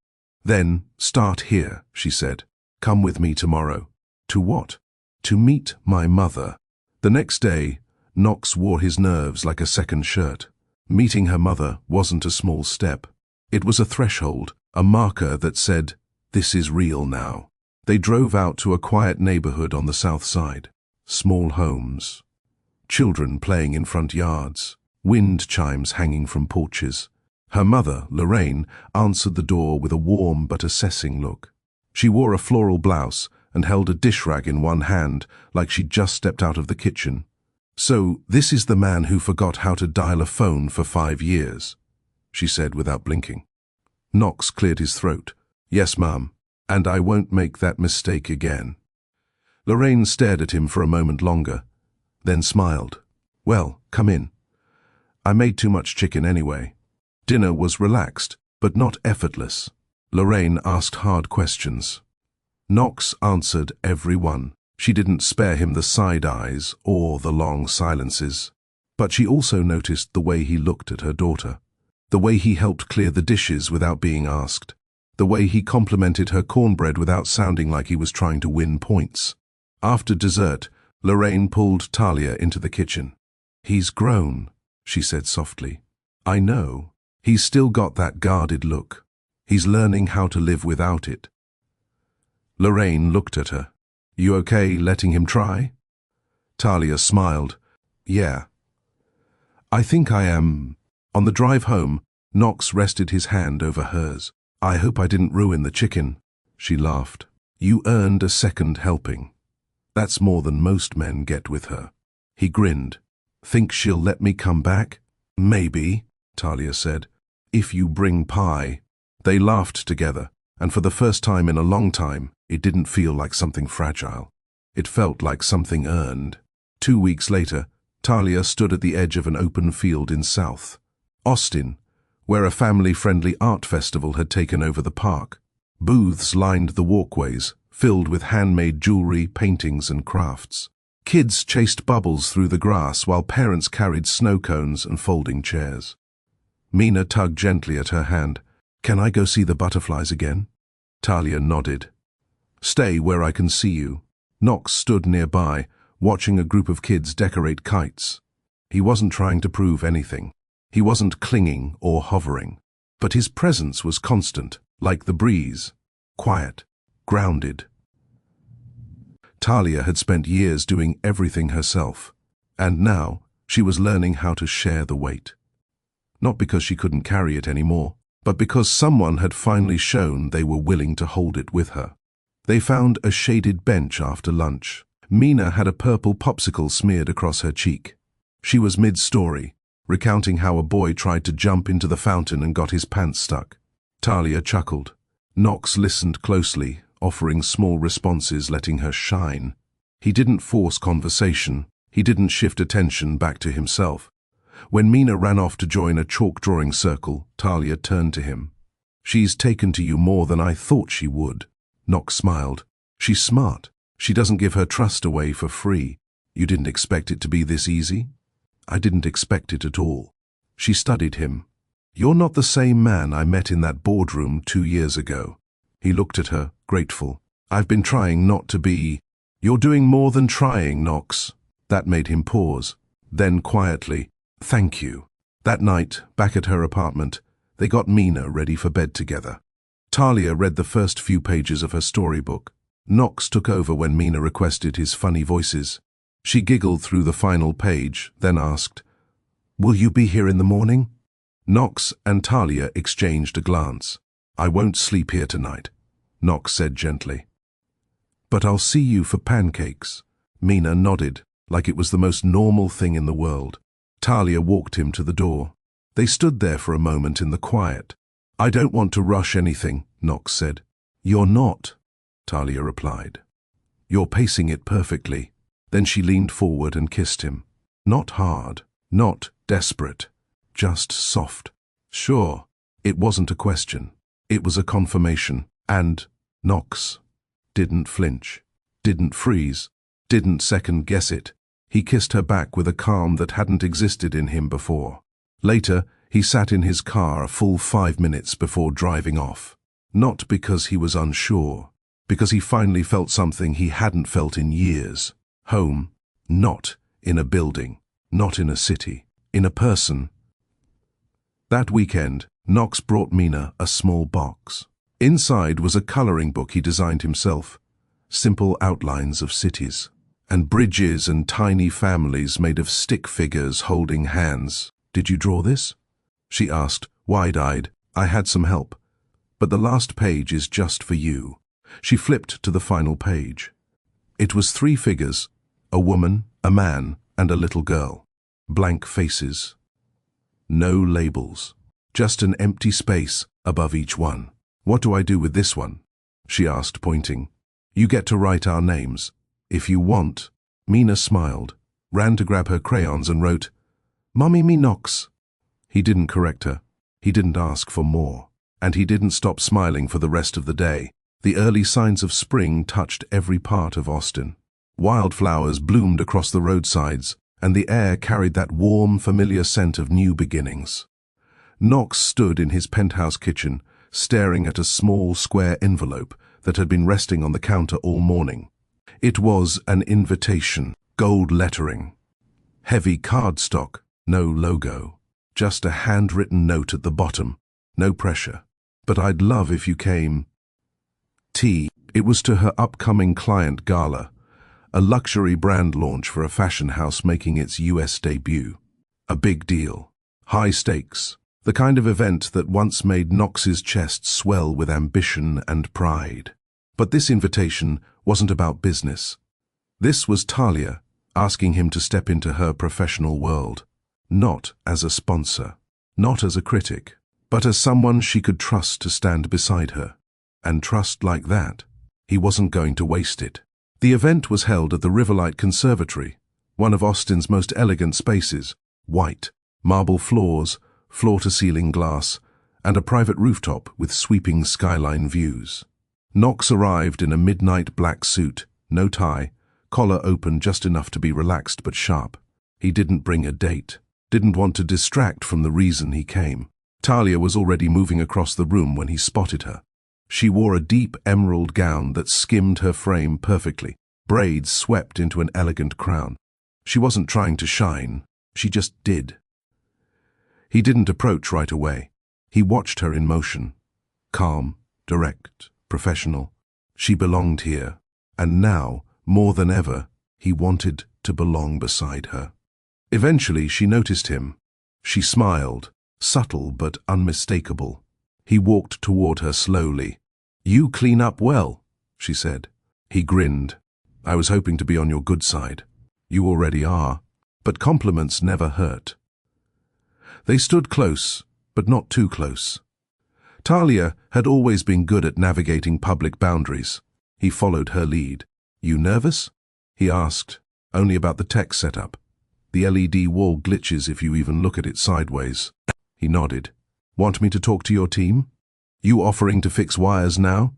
"Then start here," she said. "Come with me tomorrow." "To what?" "To meet my mother." The next day, Knox wore his nerves like a second shirt. Meeting her mother wasn't a small step. It was a threshold, a marker that said, "This is real now." They drove out to a quiet neighborhood on the south side. Small homes. Children playing in front yards. Wind chimes hanging from porches. Her mother, Lorraine, answered the door with a warm but assessing look. She wore a floral blouse and held a dish rag in one hand, like she'd just stepped out of the kitchen. "So, this is the man who forgot how to dial a phone for 5 years," she said without blinking. Knox cleared his throat. "Yes, ma'am, and I won't make that mistake again." Lorraine stared at him for a moment longer, then smiled. "Well, come in. I made too much chicken anyway." Dinner was relaxed, but not effortless. Lorraine asked hard questions. Knox answered every one. She didn't spare him the side eyes or the long silences. But she also noticed the way he looked at her daughter, the way he helped clear the dishes without being asked, the way he complimented her cornbread without sounding like he was trying to win points. After dessert, Lorraine pulled Talia into the kitchen. "He's grown," she said softly. "I know. He's still got that guarded look. He's learning how to live without it." Lorraine looked at her. "You okay letting him try?" Talia smiled. "Yeah. I think I am." On the drive home, Knox rested his hand over hers. "I hope I didn't ruin the chicken," she laughed. "You earned a second helping. That's more than most men get with her." He grinned. "Think she'll let me come back?" "Maybe," Talia said. "If you bring pie." They laughed together, and for the first time in a long time, it didn't feel like something fragile. It felt like something earned. 2 weeks later, Talia stood at the edge of an open field in South Austin, where a family-friendly art festival had taken over the park. Booths lined the walkways, filled with handmade jewelry, paintings, and crafts. Kids chased bubbles through the grass while parents carried snow cones and folding chairs. Mina tugged gently at her hand. "Can I go see the butterflies again?" Talia nodded. "Stay where I can see you." Knox stood nearby, watching a group of kids decorate kites. He wasn't trying to prove anything. He wasn't clinging or hovering. But his presence was constant, like the breeze. Quiet, grounded. Talia had spent years doing everything herself, and now she was learning how to share the weight. Not because she couldn't carry it anymore, but because someone had finally shown they were willing to hold it with her. They found a shaded bench after lunch. Mina had a purple popsicle smeared across her cheek. She was mid-story, recounting how a boy tried to jump into the fountain and got his pants stuck. Talia chuckled. Knox listened closely, offering small responses, letting her shine. He didn't force conversation. He didn't shift attention back to himself. When Mina ran off to join a chalk drawing circle, Talia turned to him. "She's taken to you more than I thought she would." Knox smiled. "She's smart. She doesn't give her trust away for free. You didn't expect it to be this easy?" "I didn't expect it at all." She studied him. "You're not the same man I met in that boardroom 2 years ago." He looked at her, grateful. "I've been trying not to be." "You're doing more than trying, Knox." That made him pause. Then quietly, "Thank you." That night, back at her apartment, they got Mina ready for bed together. Talia read the first few pages of her storybook. Knox took over when Mina requested his funny voices. She giggled through the final page, then asked, "Will you be here in the morning?" Knox and Talia exchanged a glance. "I won't sleep here tonight," Knox said gently. "But I'll see you for pancakes." Mina nodded, like it was the most normal thing in the world. Talia walked him to the door. They stood there for a moment in the quiet. "I don't want to rush anything," Knox said. "You're not," Talia replied. "You're pacing it perfectly." Then she leaned forward and kissed him. Not hard, not desperate, just soft. Sure, it wasn't a question. It was a confirmation. And Knox didn't flinch, didn't freeze, didn't second-guess it. He kissed her back with a calm that hadn't existed in him before. Later, he sat in his car a full 5 minutes before driving off. Not because he was unsure, because he finally felt something he hadn't felt in years. Home, not in a building, not in a city, in a person. That weekend, Knox brought Mina a small box. Inside was a coloring book he designed himself, simple outlines of cities, and bridges and tiny families made of stick figures holding hands. "Did you draw this?" she asked, wide-eyed. "I had some help, but the last page is just for you." She flipped to the final page. It was 3 figures, a woman, a man, and a little girl. Blank faces. No labels. Just an empty space above each one. "What do I do with this one?" she asked, pointing. "You get to write our names. If you want." Mina smiled, ran to grab her crayons and wrote, "Mummy me Knox." He didn't correct her. He didn't ask for more. And he didn't stop smiling for the rest of the day. The early signs of spring touched every part of Austin. Wildflowers bloomed across the roadsides, and the air carried that warm, familiar scent of new beginnings. Knox stood in his penthouse kitchen, staring at a small square envelope that had been resting on the counter all morning. It was an invitation, gold lettering. Heavy cardstock, no logo. Just a handwritten note at the bottom. No pressure. "But I'd love if you came." It was to her upcoming client gala, a luxury brand launch for a fashion house making its US debut. A big deal. High stakes. The kind of event that once made Knox's chest swell with ambition and pride. But this invitation wasn't about business. This was Talia asking him to step into her professional world. Not as a sponsor, not as a critic, but as someone she could trust to stand beside her. And trust like that, he wasn't going to waste it. The event was held at the Riverlight Conservatory, one of Austin's most elegant spaces. White, marble floors, floor-to-ceiling glass, and a private rooftop with sweeping skyline views. Knox arrived in a midnight black suit, no tie, collar open just enough to be relaxed but sharp. He didn't bring a date, didn't want to distract from the reason he came. Talia was already moving across the room when he spotted her. She wore a deep emerald gown that skimmed her frame perfectly. Braids swept into an elegant crown. She wasn't trying to shine, she just did. He didn't approach right away. He watched her in motion. Calm, direct, professional. She belonged here, and now, more than ever, he wanted to belong beside her. Eventually she noticed him. She smiled, subtle but unmistakable. He walked toward her slowly. "You clean up well," she said. He grinned. "I was hoping to be on your good side. You already are, but compliments never hurt." They stood close, but not too close. Talia had always been good at navigating public boundaries. He followed her lead. "You nervous?" he asked. "Only about the tech setup. The LED wall glitches if you even look at it sideways." He nodded. "Want me to talk to your team? You offering to fix wires now?"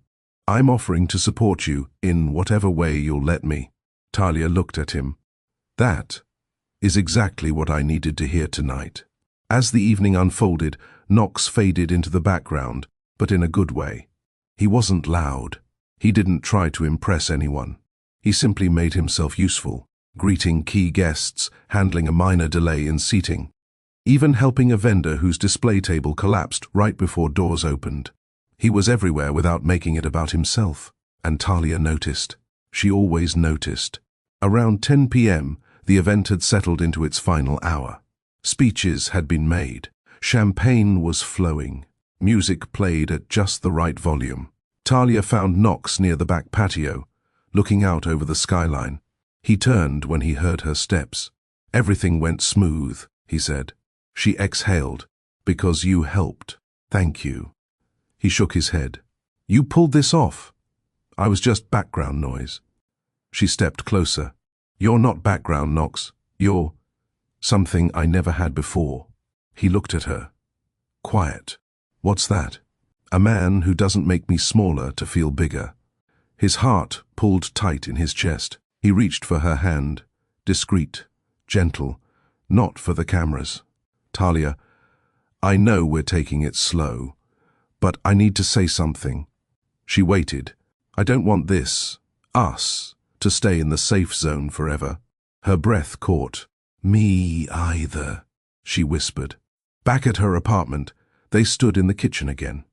"I'm offering to support you in whatever way you'll let me." Talia looked at him. "That is exactly what I needed to hear tonight." As the evening unfolded, Knox faded into the background, but in a good way. He wasn't loud. He didn't try to impress anyone. He simply made himself useful, greeting key guests, handling a minor delay in seating, even helping a vendor whose display table collapsed right before doors opened. He was everywhere without making it about himself. And Talia noticed. She always noticed. Around 10 p.m., the event had settled into its final hour. Speeches had been made. Champagne was flowing. Music played at just the right volume. Talia found Knox near the back patio, looking out over the skyline. He turned when he heard her steps. "Everything went smooth," he said. She exhaled. "Because you helped. Thank you." He shook his head. "You pulled this off." "I was just background noise." She stepped closer. "You're not background, Knox. You're something I never had before." He looked at her. "Quiet. What's that?" "A man who doesn't make me smaller to feel bigger." His heart pulled tight in his chest. He reached for her hand, discreet, gentle, not for the cameras. "Talia, I know we're taking it slow, but I need to say something." She waited. "I don't want us, to stay in the safe zone forever." Her breath caught. "Me either," she whispered. Back at her apartment, they stood in the kitchen again.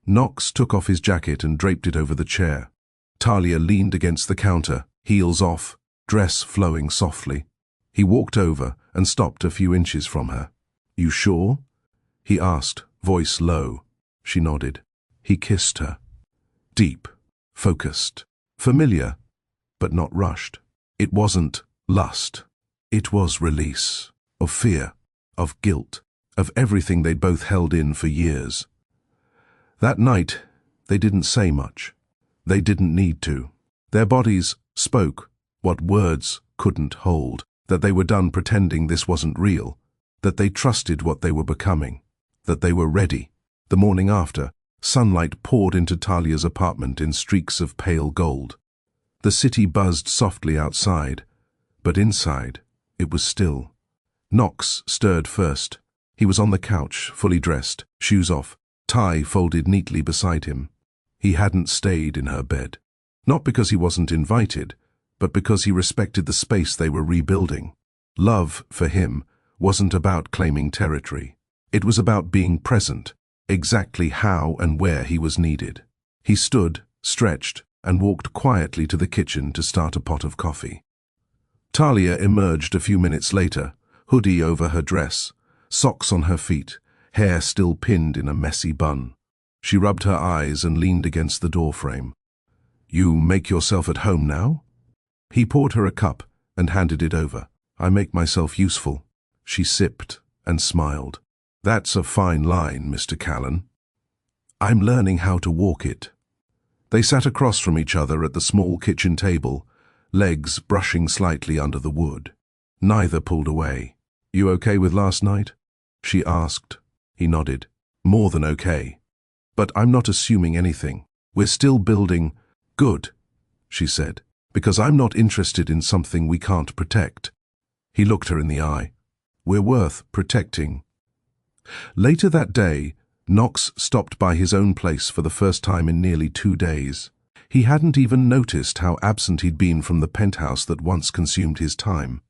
Knox took off his jacket and draped it over the chair. Talia leaned against the counter, heels off, dress flowing softly. He walked over and stopped a few inches from her. "You sure?" he asked, voice low. She nodded. He kissed her. Deep, focused, familiar, but not rushed. It wasn't lust. It was release, of fear, of guilt, of everything they'd both held in for years. That night, they didn't say much. They didn't need to. Their bodies spoke what words couldn't hold, that they were done pretending this wasn't real, that they trusted what they were becoming, that they were ready. The morning after, sunlight poured into Talia's apartment in streaks of pale gold. The city buzzed softly outside, but inside, it was still. Knox stirred first. He was on the couch, fully dressed, shoes off, tie folded neatly beside him. He hadn't stayed in her bed. Not because he wasn't invited, but because he respected the space they were rebuilding. Love, for him, wasn't about claiming territory. It was about being present, exactly how and where he was needed. He stood, stretched, and walked quietly to the kitchen to start a pot of coffee. Talia emerged a few minutes later, hoodie over her dress, socks on her feet, hair still pinned in a messy bun. She rubbed her eyes and leaned against the doorframe. "You make yourself at home now?" He poured her a cup and handed it over. "I make myself useful." She sipped and smiled. "That's a fine line, Mr. Callan." "I'm learning how to walk it." They sat across from each other at the small kitchen table, legs brushing slightly under the wood. Neither pulled away. "You okay with last night?" she asked. He nodded. "More than okay. But I'm not assuming anything. We're still building." "Good," she said, "because I'm not interested in something we can't protect." He looked her in the eye. "We're worth protecting." Later that day, Knox stopped by his own place for the first time in nearly 2 days. He hadn't even noticed how absent he'd been from the penthouse that once consumed his time.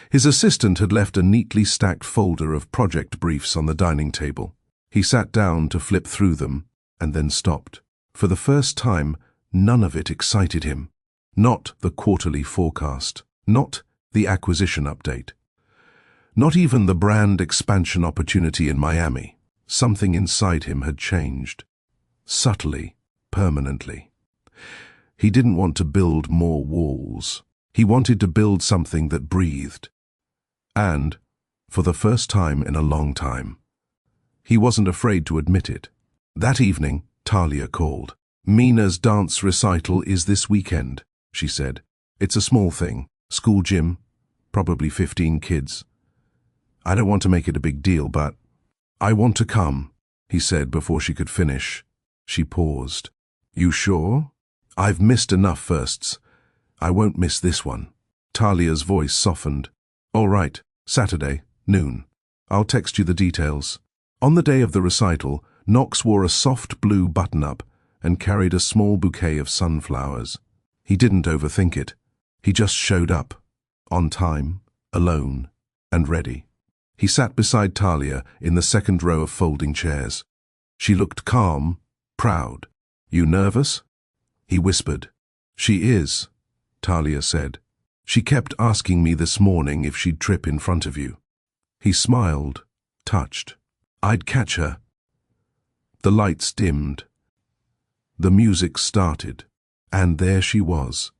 His assistant had left a neatly stacked folder of project briefs on the dining table. He sat down to flip through them, and then stopped. For the first time, none of it excited him. Not the quarterly forecast, not the acquisition update, not even the brand expansion opportunity in Miami. Something inside him had changed. Subtly, permanently. He didn't want to build more walls. He wanted to build something that breathed. And, for the first time in a long time, he wasn't afraid to admit it. That evening, Talia called. "Mina's dance recital is this weekend," she said. "It's a small thing. School gym, probably 15 kids. I don't want to make it a big deal, but I want to come," he said before she could finish. She paused. "You sure? I've missed enough firsts. I won't miss this one." Talia's voice softened. "All right, Saturday, noon. I'll text you the details." On the day of the recital, Knox wore a soft blue button-up and carried a small bouquet of sunflowers. He didn't overthink it. He just showed up, on time, alone, and ready. He sat beside Talia in the second row of folding chairs. She looked calm, proud. "You nervous?" He whispered. "She is," Talia said. "She kept asking me this morning if she'd trip in front of you." He smiled, touched. "I'd catch her." The lights dimmed. The music started, and there she was,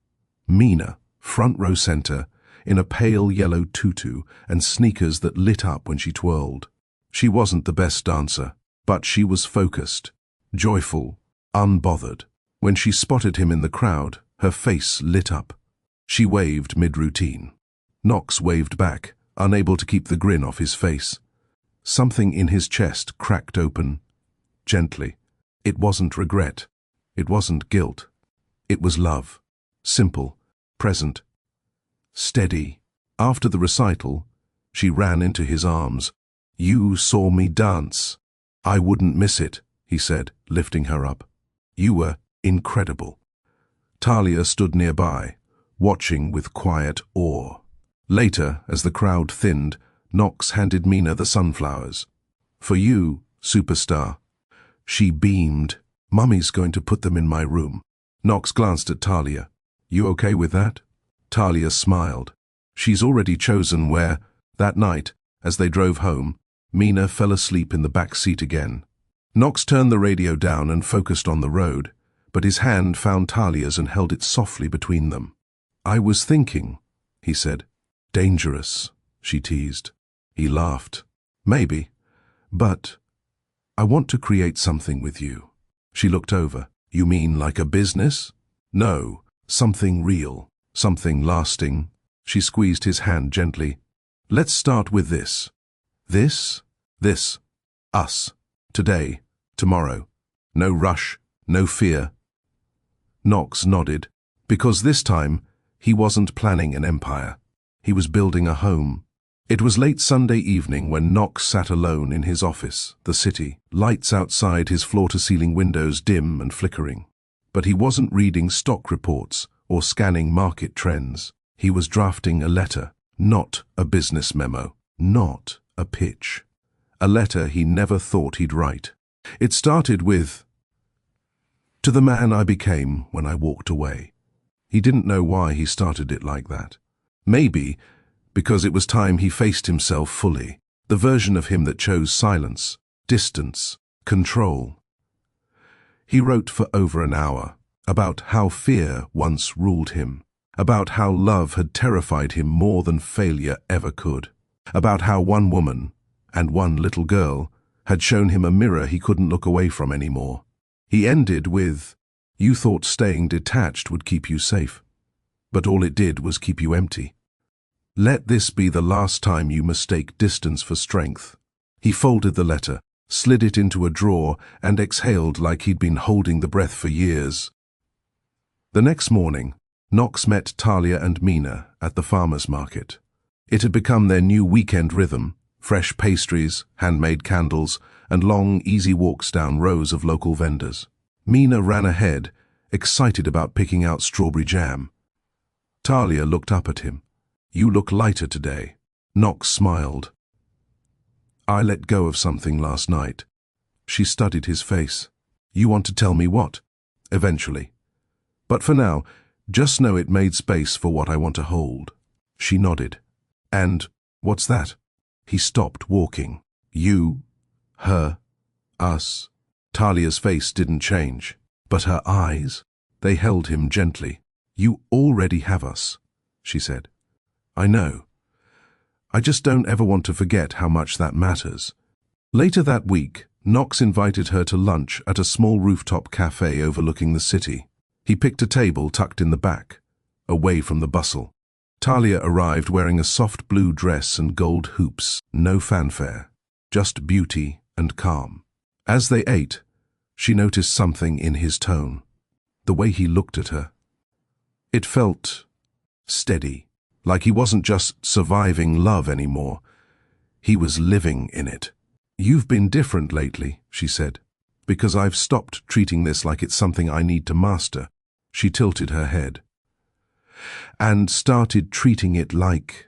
Mina, front row center, in a pale yellow tutu and sneakers that lit up when she twirled. She wasn't the best dancer, but she was focused, joyful, unbothered. When she spotted him in the crowd, her face lit up. She waved mid-routine. Knox waved back, unable to keep the grin off his face. Something in his chest cracked open, gently. It wasn't regret. It wasn't guilt. It was love. Simple, present, steady. After the recital, she ran into his arms. "You saw me dance. I wouldn't miss it," he said, lifting her up. "You were incredible." Talia stood nearby, watching with quiet awe. Later, as the crowd thinned, Knox handed Mina the sunflowers. "For you, superstar." She beamed. "Mummy's going to put them in my room." Knox glanced at Talia. "You okay with that?" Talia smiled. She's already chosen where. That night, as they drove home, Mina fell asleep in the back seat again. Knox turned the radio down and focused on the road, but his hand found Talia's and held it softly between them. "I was thinking," he said. "Dangerous," she teased. He laughed. "Maybe, but I want to create something with you." She looked over. "You mean like a business?" "No, something real, something lasting." She squeezed his hand gently. "Let's start with this. This, us. Today, tomorrow. No rush, no fear." Knox nodded, because this time he wasn't planning an empire. He was building a home. It was late Sunday evening when Knox sat alone in his office, the city, lights outside his floor-to-ceiling windows dim and flickering. But he wasn't reading stock reports or scanning market trends. He was drafting a letter, not a business memo, not a pitch. A letter he never thought he'd write. It started with, "To the man I became when I walked away." He didn't know why he started it like that. Maybe because it was time he faced himself fully, the version of him that chose silence, distance, control. He wrote for over an hour, about how fear once ruled him, about how love had terrified him more than failure ever could, about how one woman, and one little girl, had shown him a mirror he couldn't look away from anymore. He ended with, "You thought staying detached would keep you safe, but all it did was keep you empty. Let this be the last time you mistake distance for strength." He folded the letter, slid it into a drawer, and exhaled like he'd been holding the breath for years. The next morning, Knox met Talia and Mina at the farmer's market. It had become their new weekend rhythm: fresh pastries, handmade candles, and long, easy walks down rows of local vendors. Mina ran ahead, excited about picking out strawberry jam. Talia looked up at him. "You look lighter today." Knox smiled. "I let go of something last night." She studied his face. "You want to tell me what?" "Eventually. But for now, just know it made space for what I want to hold." She nodded. "And what's that?" He stopped walking. "You, her, Us. Talia's face didn't change, but her eyes, they held him gently. You already have us, she said. I know. I just don't ever want to forget how much that matters. Later that week, Knox invited her to lunch at a small rooftop cafe overlooking the city. He picked a table tucked in the back, away from the bustle. Talia arrived wearing a soft blue dress and gold hoops, no fanfare, just beauty and calm. As they ate, she noticed something in his tone, the way he looked at her. It felt steady, like he wasn't just surviving love anymore. He was living in it. You've been different lately, she said, because I've stopped treating this like it's something I need to master. She tilted her head. And started treating it like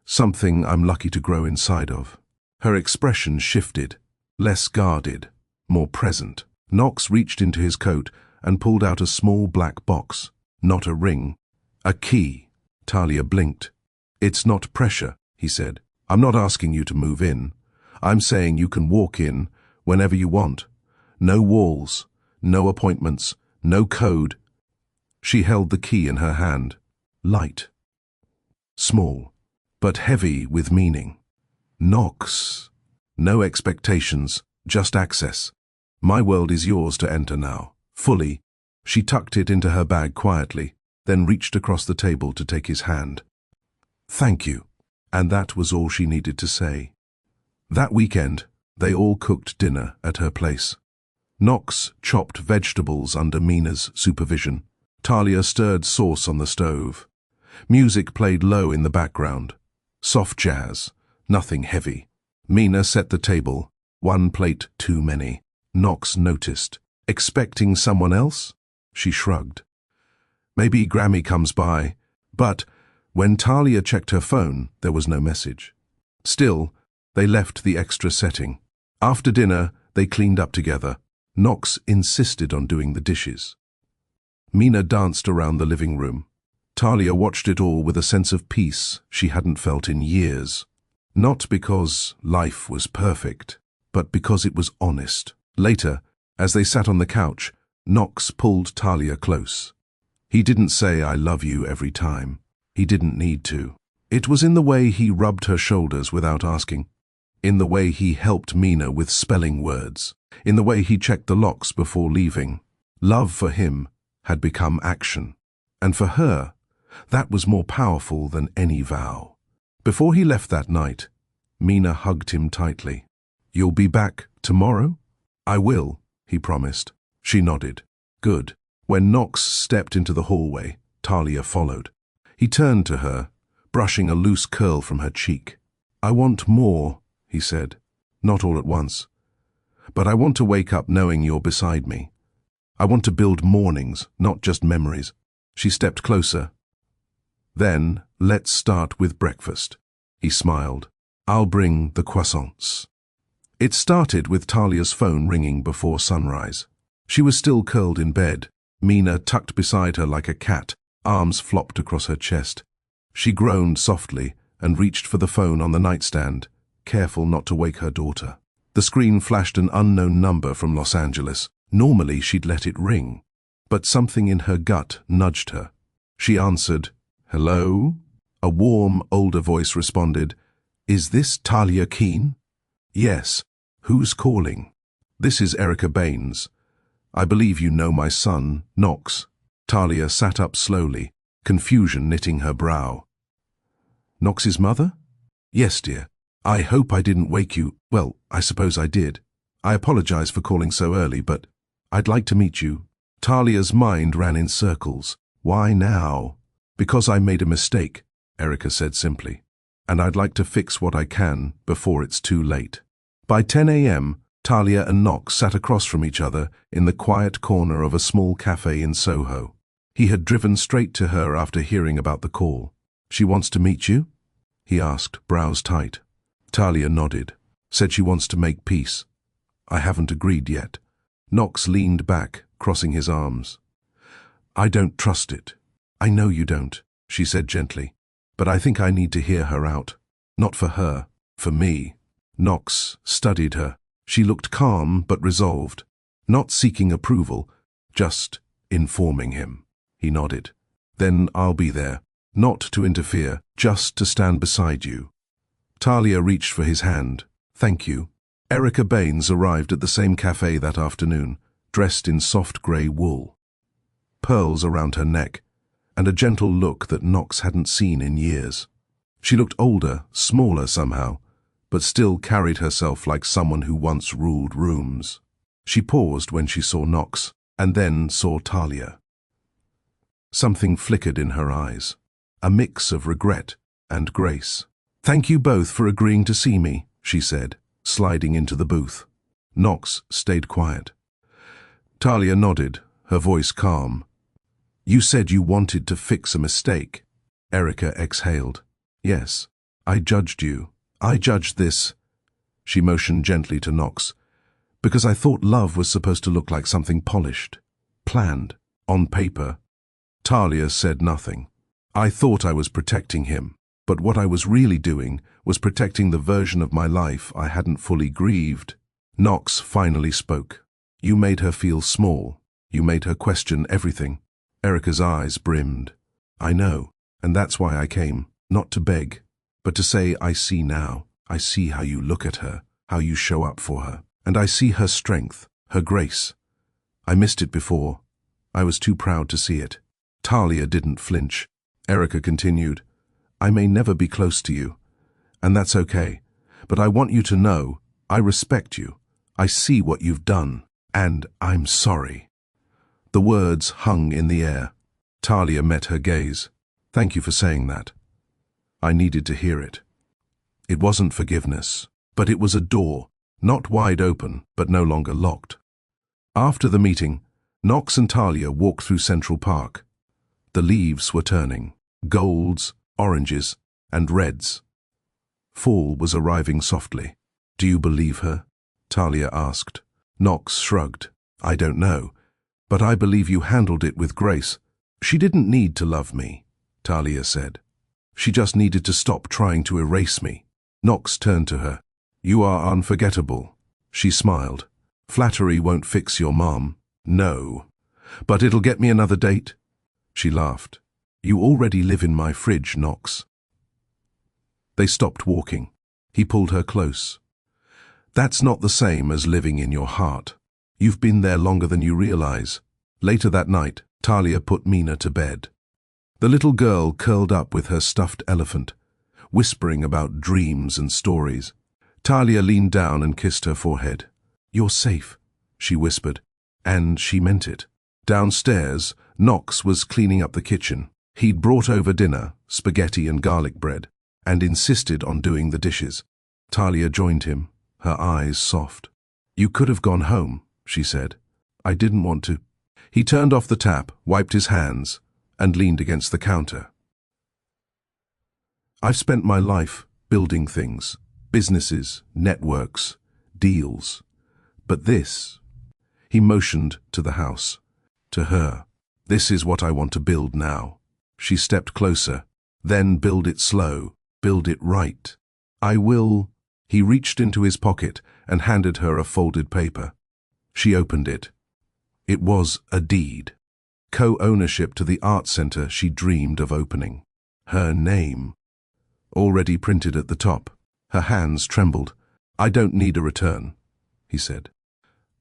something I'm lucky to grow inside of. Her expression shifted, less guarded, more present. Knox reached into his coat and pulled out a small black box. Not a ring, a key. Talia blinked. It's not pressure, he said. I'm not asking you to move in. I'm saying you can walk in whenever you want. No walls, no appointments, no code. She held the key in her hand. Light. Small, but heavy with meaning. Knox. No expectations, just access. My world is yours to enter now, fully. She tucked it into her bag quietly, then reached across the table to take his hand. Thank you. And that was all she needed to say. That weekend, they all cooked dinner at her place. Knox chopped vegetables under Mina's supervision. Talia stirred sauce on the stove. Music played low in the background. Soft jazz, nothing heavy. Mina set the table, one plate too many. Knox noticed. Expecting someone else? She shrugged. Maybe Grammy comes by, but when Talia checked her phone, there was no message. Still, they left the extra setting. After dinner, they cleaned up together. Knox insisted on doing the dishes. Mina danced around the living room. Talia watched it all with a sense of peace she hadn't felt in years. Not because life was perfect, but because it was honest. Later, as they sat on the couch, Knox pulled Talia close. He didn't say, I love you every time. He didn't need to. It was in the way he rubbed her shoulders without asking, in the way he helped Mina with spelling words, in the way he checked the locks before leaving. Love for him had become action, and for her, that was more powerful than any vow. Before he left that night, Mina hugged him tightly. You'll be back tomorrow? I will, he promised. She nodded. Good. When Knox stepped into the hallway, Talia followed. He turned to her, brushing a loose curl from her cheek. I want more, he said. Not all at once. But I want to wake up knowing you're beside me. I want to build mornings, not just memories. She stepped closer. Then, let's start with breakfast. He smiled. I'll bring the croissants. It started with Talia's phone ringing before sunrise. She was still curled in bed, Mina tucked beside her like a cat, arms flopped across her chest. She groaned softly and reached for the phone on the nightstand, careful not to wake her daughter. The screen flashed an unknown number from Los Angeles. Normally she'd let it ring, but something in her gut nudged her. She answered, Hello? A warm, older voice responded, Is this Talia Keene? Yes. Who's calling? This is Erica Baines. I believe you know my son, Knox. Talia sat up slowly, confusion knitting her brow. Knox's mother? Yes, dear. I hope I didn't wake you. Well, I suppose I did. I apologize for calling so early, but I'd like to meet you. Talia's mind ran in circles. Why now? Because I made a mistake, Erica said simply, and I'd like to fix what I can before it's too late. By 10 a.m., Talia and Knox sat across from each other in the quiet corner of a small cafe in Soho. He had driven straight to her after hearing about the call. She wants to meet you? He asked, brows tight. Talia nodded, said she wants to make peace. I haven't agreed yet. Knox leaned back, crossing his arms. I don't trust it. I know you don't, she said gently, but I think I need to hear her out. Not for her, for me. Knox studied her, She looked calm but resolved, not seeking approval, just informing him. He nodded. Then I'll be there, not to interfere, just to stand beside you. Talia reached for his hand. Thank you. Erica Baines arrived at the same cafe that afternoon, dressed in soft grey wool. Pearls around her neck, and a gentle look that Knox hadn't seen in years. She looked older, smaller somehow, but still carried herself like someone who once ruled rooms. She paused when she saw Knox, and then saw Talia. Something flickered in her eyes, a mix of regret and grace. Thank you both for agreeing to see me, she said, sliding into the booth. Knox stayed quiet. Talia nodded, her voice calm. You said you wanted to fix a mistake. Erica exhaled. Yes, I judged you. I judged this. She motioned gently to Knox, because I thought love was supposed to look like something polished, planned, on paper. Talia said nothing. I thought I was protecting him, but what I was really doing was protecting the version of my life I hadn't fully grieved. Knox finally spoke. You made her feel small. You made her question everything. Erica's eyes brimmed. I know, and that's why I came, not to beg, but to say I see now. I see how you look at her, how you show up for her, and I see her strength, her grace. I missed it before. I was too proud to see it. Talia didn't flinch. Erica continued, I may never be close to you, and that's okay, but I want you to know I respect you. I see what you've done, and I'm sorry. The words hung in the air. Talia met her gaze. Thank you for saying that. I needed to hear it. It wasn't forgiveness, but it was a door, not wide open, but no longer locked. After the meeting, Knox and Talia walked through Central Park. The leaves were turning, golds, oranges, and reds. Fall was arriving softly. Do you believe her? Talia asked. Knox shrugged. I don't know, but I believe you handled it with grace. She didn't need to love me, Talia said. She just needed to stop trying to erase me. Knox turned to her. You are unforgettable. She smiled. Flattery won't fix your mom. No. But it'll get me another date. She laughed. You already live in my fridge, Knox. They stopped walking. He pulled her close. That's not the same as living in your heart. You've been there longer than you realize. Later that night, Talia put Mina to bed. The little girl curled up with her stuffed elephant, whispering about dreams and stories. Talia leaned down and kissed her forehead. You're safe, she whispered, and she meant it. Downstairs, Knox was cleaning up the kitchen. He'd brought over dinner, spaghetti and garlic bread, and insisted on doing the dishes. Talia joined him, her eyes soft. You could have gone home, she said. I didn't want to. He turned off the tap, wiped his hands, and leaned against the counter. I've spent my life building things, businesses, networks, deals. But this, he motioned to the house, to her. This is what I want to build now. She stepped closer. Then build it slow, build it right. I will. He reached into his pocket and handed her a folded paper. She opened it. It was a deed. Co-ownership to the art center she dreamed of opening. Her name, already printed at the top. Her hands trembled. I don't need a return, he said.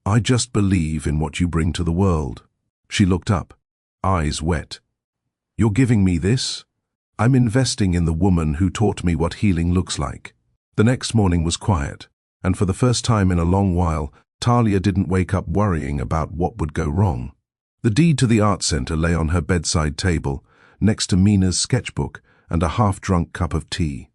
I just believe in what you bring to the world. She looked up, eyes wet. You're giving me this? I'm investing in the woman who taught me what healing looks like. The next morning was quiet, and for the first time in a long while, Talia didn't wake up worrying about what would go wrong. The deed to the art center lay on her bedside table, next to Mina's sketchbook and a half-drunk cup of tea.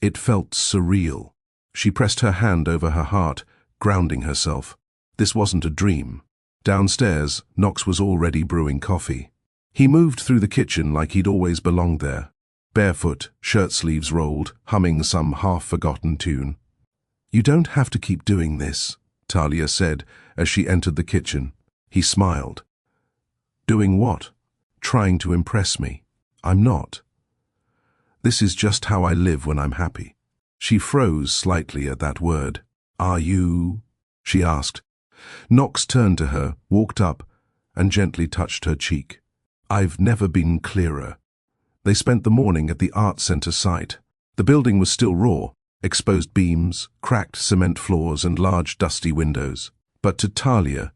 It felt surreal. She pressed her hand over her heart, grounding herself. This wasn't a dream. Downstairs, Knox was already brewing coffee. He moved through the kitchen like he'd always belonged there, barefoot, shirt sleeves rolled, humming some half-forgotten tune. You don't have to keep doing this, Talia said as she entered the kitchen. He smiled. Doing what? Trying to impress me. I'm not. This is just how I live when I'm happy. She froze slightly at that word. Are you? she asked. Knox turned to her, walked up, and gently touched her cheek. I've never been clearer. They spent the morning at the Art Center site. The building was still raw, exposed beams, cracked cement floors, and large dusty windows. But to Talia,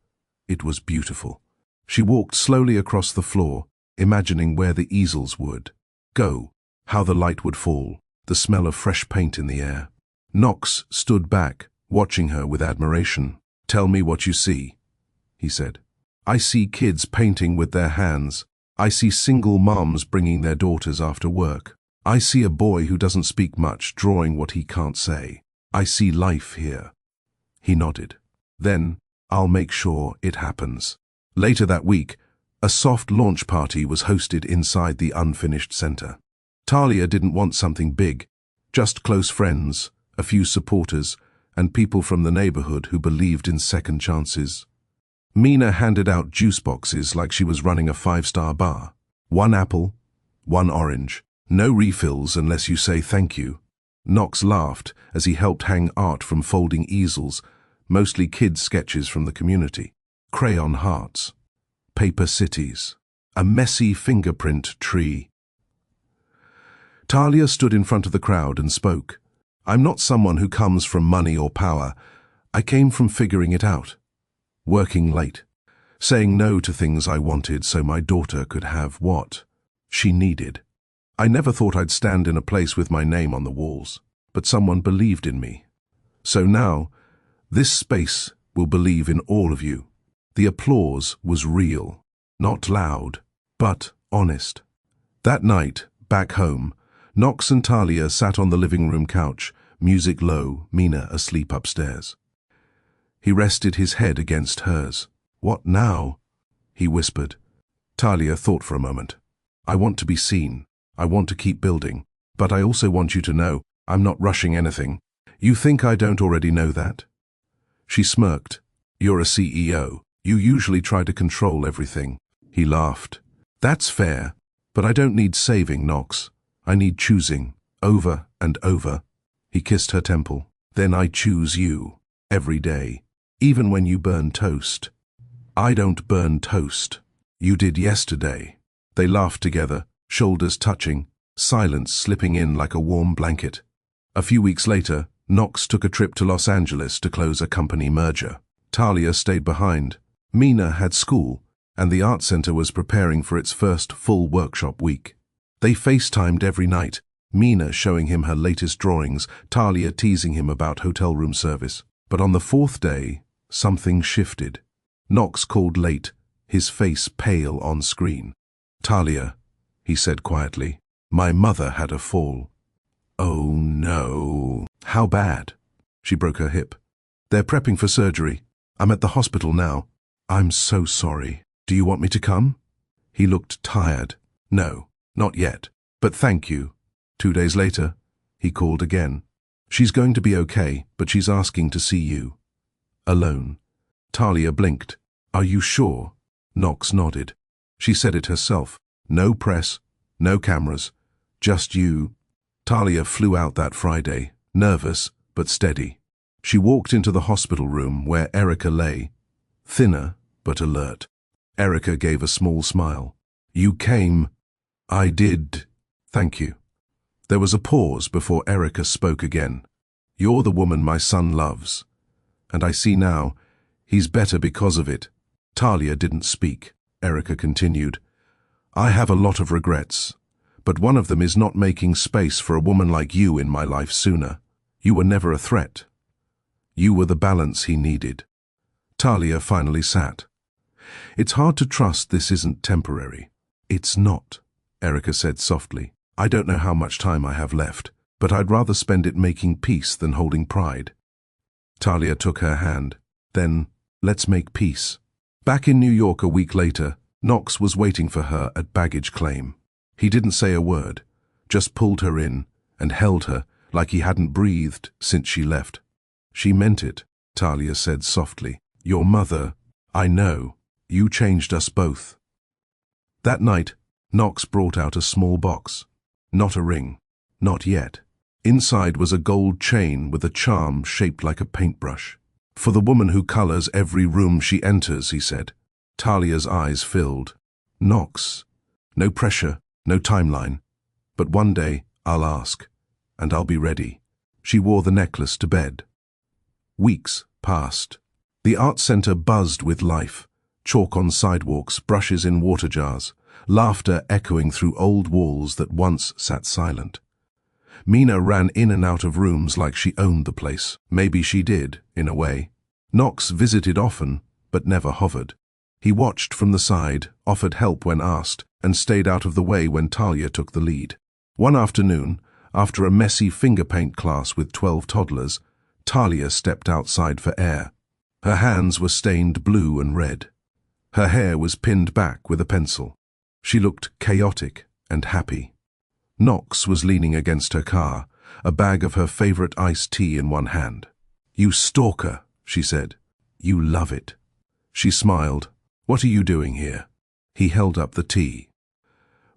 it was beautiful. She walked slowly across the floor, imagining where the easels would go, how the light would fall, the smell of fresh paint in the air. Knox stood back, watching her with admiration. Tell me what you see, he said. I see kids painting with their hands. I see single moms bringing their daughters after work. I see a boy who doesn't speak much drawing what he can't say. I see life here. He nodded. Then, I'll make sure it happens. Later that week, a soft launch party was hosted inside the unfinished center. Talia didn't want something big, just close friends, a few supporters, and people from the neighborhood who believed in second chances. Mina handed out juice boxes like she was running a 5-star bar. 1 apple, 1 orange. No refills unless you say thank you. Knox laughed as he helped hang art from folding easels, mostly kids' sketches from the community. Crayon hearts, paper cities, a messy fingerprint tree. Talia stood in front of the crowd and spoke. I'm not someone who comes from money or power. I came from figuring it out. Working late, saying no to things I wanted so my daughter could have what she needed. I never thought I'd stand in a place with my name on the walls, but someone believed in me. So now, this space will believe in all of you. The applause was real, not loud, but honest. That night, back home, Knox and Talia sat on the living room couch, music low, Mina asleep upstairs. He rested his head against hers. What now? He whispered. Talia thought for a moment. I want to be seen. I want to keep building. But I also want you to know I'm not rushing anything. You think I don't already know that? She smirked. You're a CEO. You usually try to control everything. He laughed. That's fair, but I don't need saving, Knox. I need choosing, over and over. He kissed her temple. Then I choose you, every day, even when you burn toast. I don't burn toast. You did yesterday. They laughed together, shoulders touching, silence slipping in like a warm blanket. A few weeks later, Knox took a trip to Los Angeles to close a company merger. Talia stayed behind. Mina had school, and the art center was preparing for its first full workshop week. They FaceTimed every night, Mina showing him her latest drawings, Talia teasing him about hotel room service. But on the 4th day, something shifted. Knox called late, his face pale on screen. Talia, he said quietly, my mother had a fall. Oh no. How bad? She broke her hip. They're prepping for surgery. I'm at the hospital now. I'm so sorry. Do you want me to come? He looked tired. No, not yet. But thank you. 2 days later, he called again. She's going to be okay, but she's asking to see you. Alone. Talia blinked. Are you sure? Knox nodded. She said it herself. No press, no cameras, just you. Talia flew out that Friday, nervous but steady. She walked into the hospital room where Erica lay, thinner but alert. Erica gave a small smile. You came. I did. Thank you. There was a pause before Erica spoke again. You're the woman my son loves. And I see now, he's better because of it. Talia didn't speak. Erica continued. I have a lot of regrets, but one of them is not making space for a woman like you in my life sooner. You were never a threat. You were the balance he needed. Talia finally sat. It's hard to trust this isn't temporary. It's not, Erica said softly. I don't know how much time I have left, but I'd rather spend it making peace than holding pride. Talia took her hand. Then, let's make peace. Back in New York a week later, Knox was waiting for her at baggage claim. He didn't say a word, just pulled her in and held her like he hadn't breathed since she left. She meant it, Talia said softly. Your mother, I know, you changed us both. That night, Knox brought out a small box. Not a ring, not yet. Inside was a gold chain with a charm shaped like a paintbrush. For the woman who colors every room she enters, he said. Talia's eyes filled. Knox. No pressure, no timeline. But one day, I'll ask, and I'll be ready. She wore the necklace to bed. Weeks passed. The art center buzzed with life. Chalk on sidewalks, brushes in water jars, laughter echoing through old walls that once sat silent. Mina ran in and out of rooms like she owned the place. Maybe she did, in a way. Knox visited often, but never hovered. He watched from the side, offered help when asked, and stayed out of the way when Talia took the lead. One afternoon, after a messy finger paint class with 12 toddlers, Talia stepped outside for air. Her hands were stained blue and red. Her hair was pinned back with a pencil. She looked chaotic and happy. Knox was leaning against her car, a bag of her favorite iced tea in one hand. "You stalker," she said. "You love it." She smiled. "What are you doing here?" He held up the tea.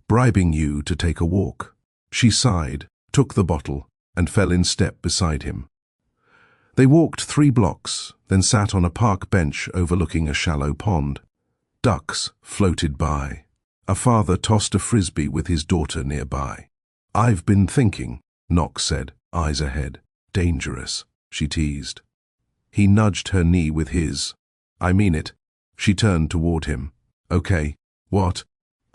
"Bribing you to take a walk." She sighed, took the bottle, and fell in step beside him. They walked 3 blocks, then sat on a park bench overlooking a shallow pond. Ducks floated by. A father tossed a frisbee with his daughter nearby. "I've been thinking," Knox said, eyes ahead. "Dangerous," she teased. He nudged her knee with his. "I mean it." She turned toward him. "Okay, what?"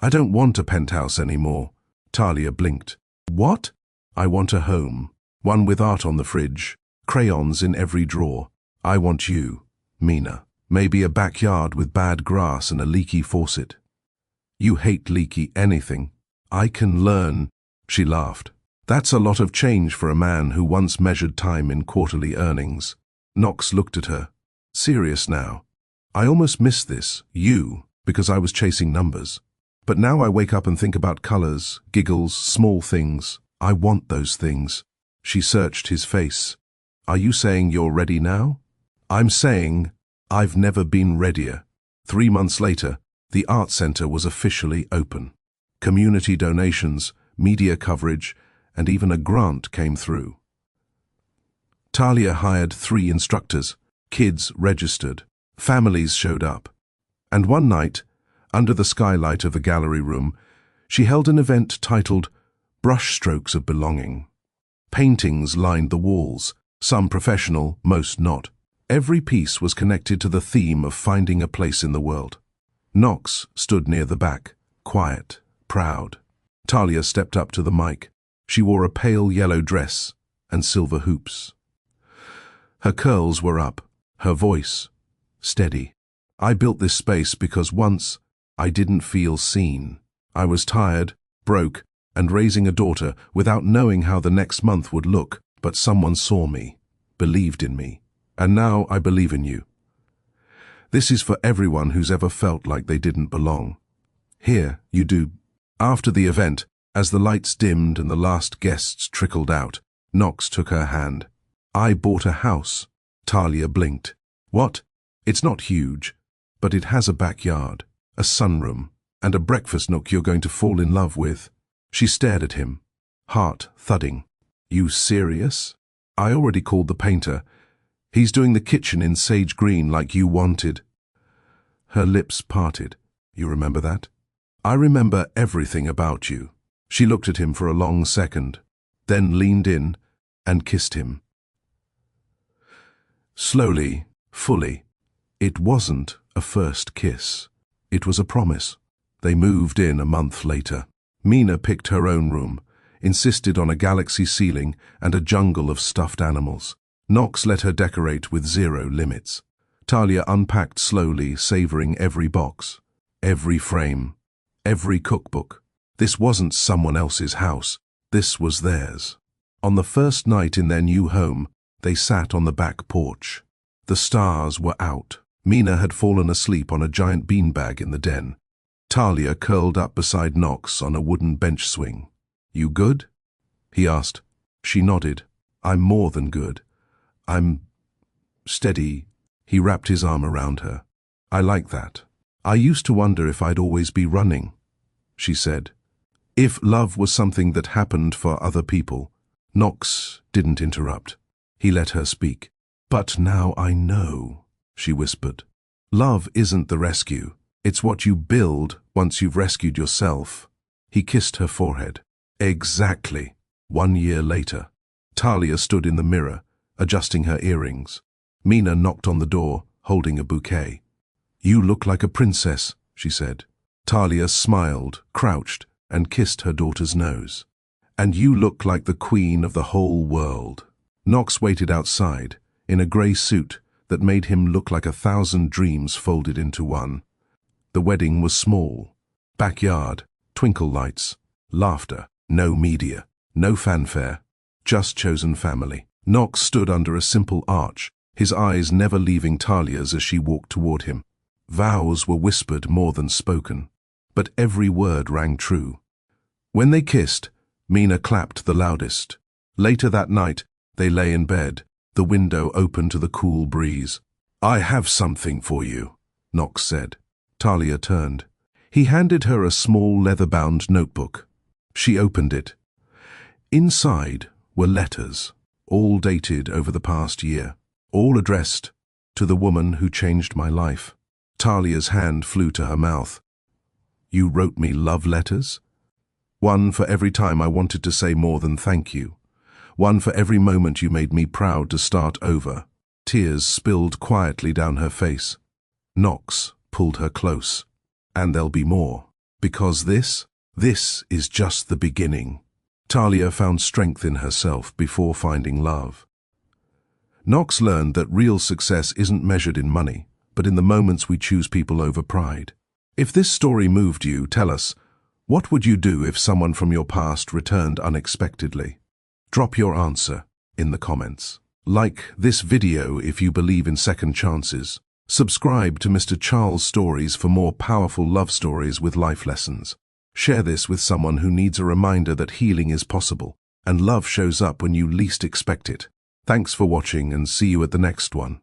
"I don't want a penthouse anymore." Talia blinked. "What?" "I want a home. One with art on the fridge, crayons in every drawer. I want you, Mina. Maybe a backyard with bad grass and a leaky faucet." "You hate leaky anything." "I can learn." She laughed. "That's a lot of change for a man who once measured time in quarterly earnings." Knox looked at her. "Serious now. I almost missed this, you, because I was chasing numbers. But now I wake up and think about colors, giggles, small things. I want those things." She searched his face. "Are you saying you're ready now?" "I'm saying I've never been readier." 3 months later, the art center was officially open. Community donations, media coverage, and even a grant came through. Talia hired 3 instructors. Kids registered. Families showed up. And one night, under the skylight of the gallery room, she held an event titled Brushstrokes of Belonging. Paintings lined the walls, some professional, most not. Every piece was connected to the theme of finding a place in the world. Knox stood near the back, quiet, proud. Talia stepped up to the mic. She wore a pale yellow dress and silver hoops. Her curls were up, her voice steady. "I built this space because once I didn't feel seen. I was tired, broke, and raising a daughter without knowing how the next month would look, but someone saw me, believed in me, and now I believe in you. This is for everyone who's ever felt like they didn't belong. Here, you do." After the event, as the lights dimmed and the last guests trickled out, Knox took her hand. "I bought a house." Talia blinked. "What?" "It's not huge, but it has a backyard, a sunroom, and a breakfast nook you're going to fall in love with." She stared at him, heart thudding. "You serious?" "I already called the painter. He's doing the kitchen in sage green like you wanted." Her lips parted. "You remember that?" "I remember everything about you." She looked at him for a long second, then leaned in and kissed him. Slowly, fully. It wasn't a first kiss. It was a promise. They moved in a month later. Mina picked her own room, insisted on a galaxy ceiling and a jungle of stuffed animals. Knox let her decorate with 0 limits. Talia unpacked slowly, savoring every box, every frame, every cookbook. This wasn't someone else's house. This was theirs. On the first night in their new home, they sat on the back porch. The stars were out. Mina had fallen asleep on a giant beanbag in the den. Talia curled up beside Knox on a wooden bench swing. "You good?" he asked. She nodded. "I'm more than good. I'm steady." He wrapped his arm around her. "I like that. I used to wonder if I'd always be running," she said. "If love was something that happened for other people." Knox didn't interrupt. He let her speak. But now I know, she whispered. Love isn't the rescue. It's what you build once you've rescued yourself. He kissed her forehead. Exactly. 1 year later. Talia stood in the mirror, adjusting her earrings. Mina knocked on the door, holding a bouquet. You look like a princess, she said. Talia smiled, crouched, and kissed her daughter's nose. And you look like the queen of the whole world. Knox waited outside, in a grey suit that made him look like 1,000 dreams folded into one. The wedding was small. Backyard, twinkle lights, laughter, no media, no fanfare, just chosen family. Knox stood under a simple arch, his eyes never leaving Talia's as she walked toward him. Vows were whispered more than spoken, but every word rang true. When they kissed, Mina clapped the loudest. Later that night, they lay in bed, the window open to the cool breeze. I have something for you, Knox said. Talia turned. He handed her a small leather-bound notebook. She opened it. Inside were letters, all dated over the past year, all addressed to the woman who changed my life. Talia's hand flew to her mouth. You wrote me love letters? One for every time I wanted to say more than thank you. One for every moment you made me proud to start over. Tears spilled quietly down her face. Knox pulled her close. And there'll be more. Because this is just the beginning. Talia found strength in herself before finding love. Knox learned that real success isn't measured in money, but in the moments we choose people over pride. If this story moved you, tell us, what would you do if someone from your past returned unexpectedly? Drop your answer in the comments. Like this video if you believe in second chances. Subscribe to Mr. Charles Stories for more powerful love stories with life lessons. Share this with someone who needs a reminder that healing is possible, and love shows up when you least expect it. Thanks for watching and see you at the next one.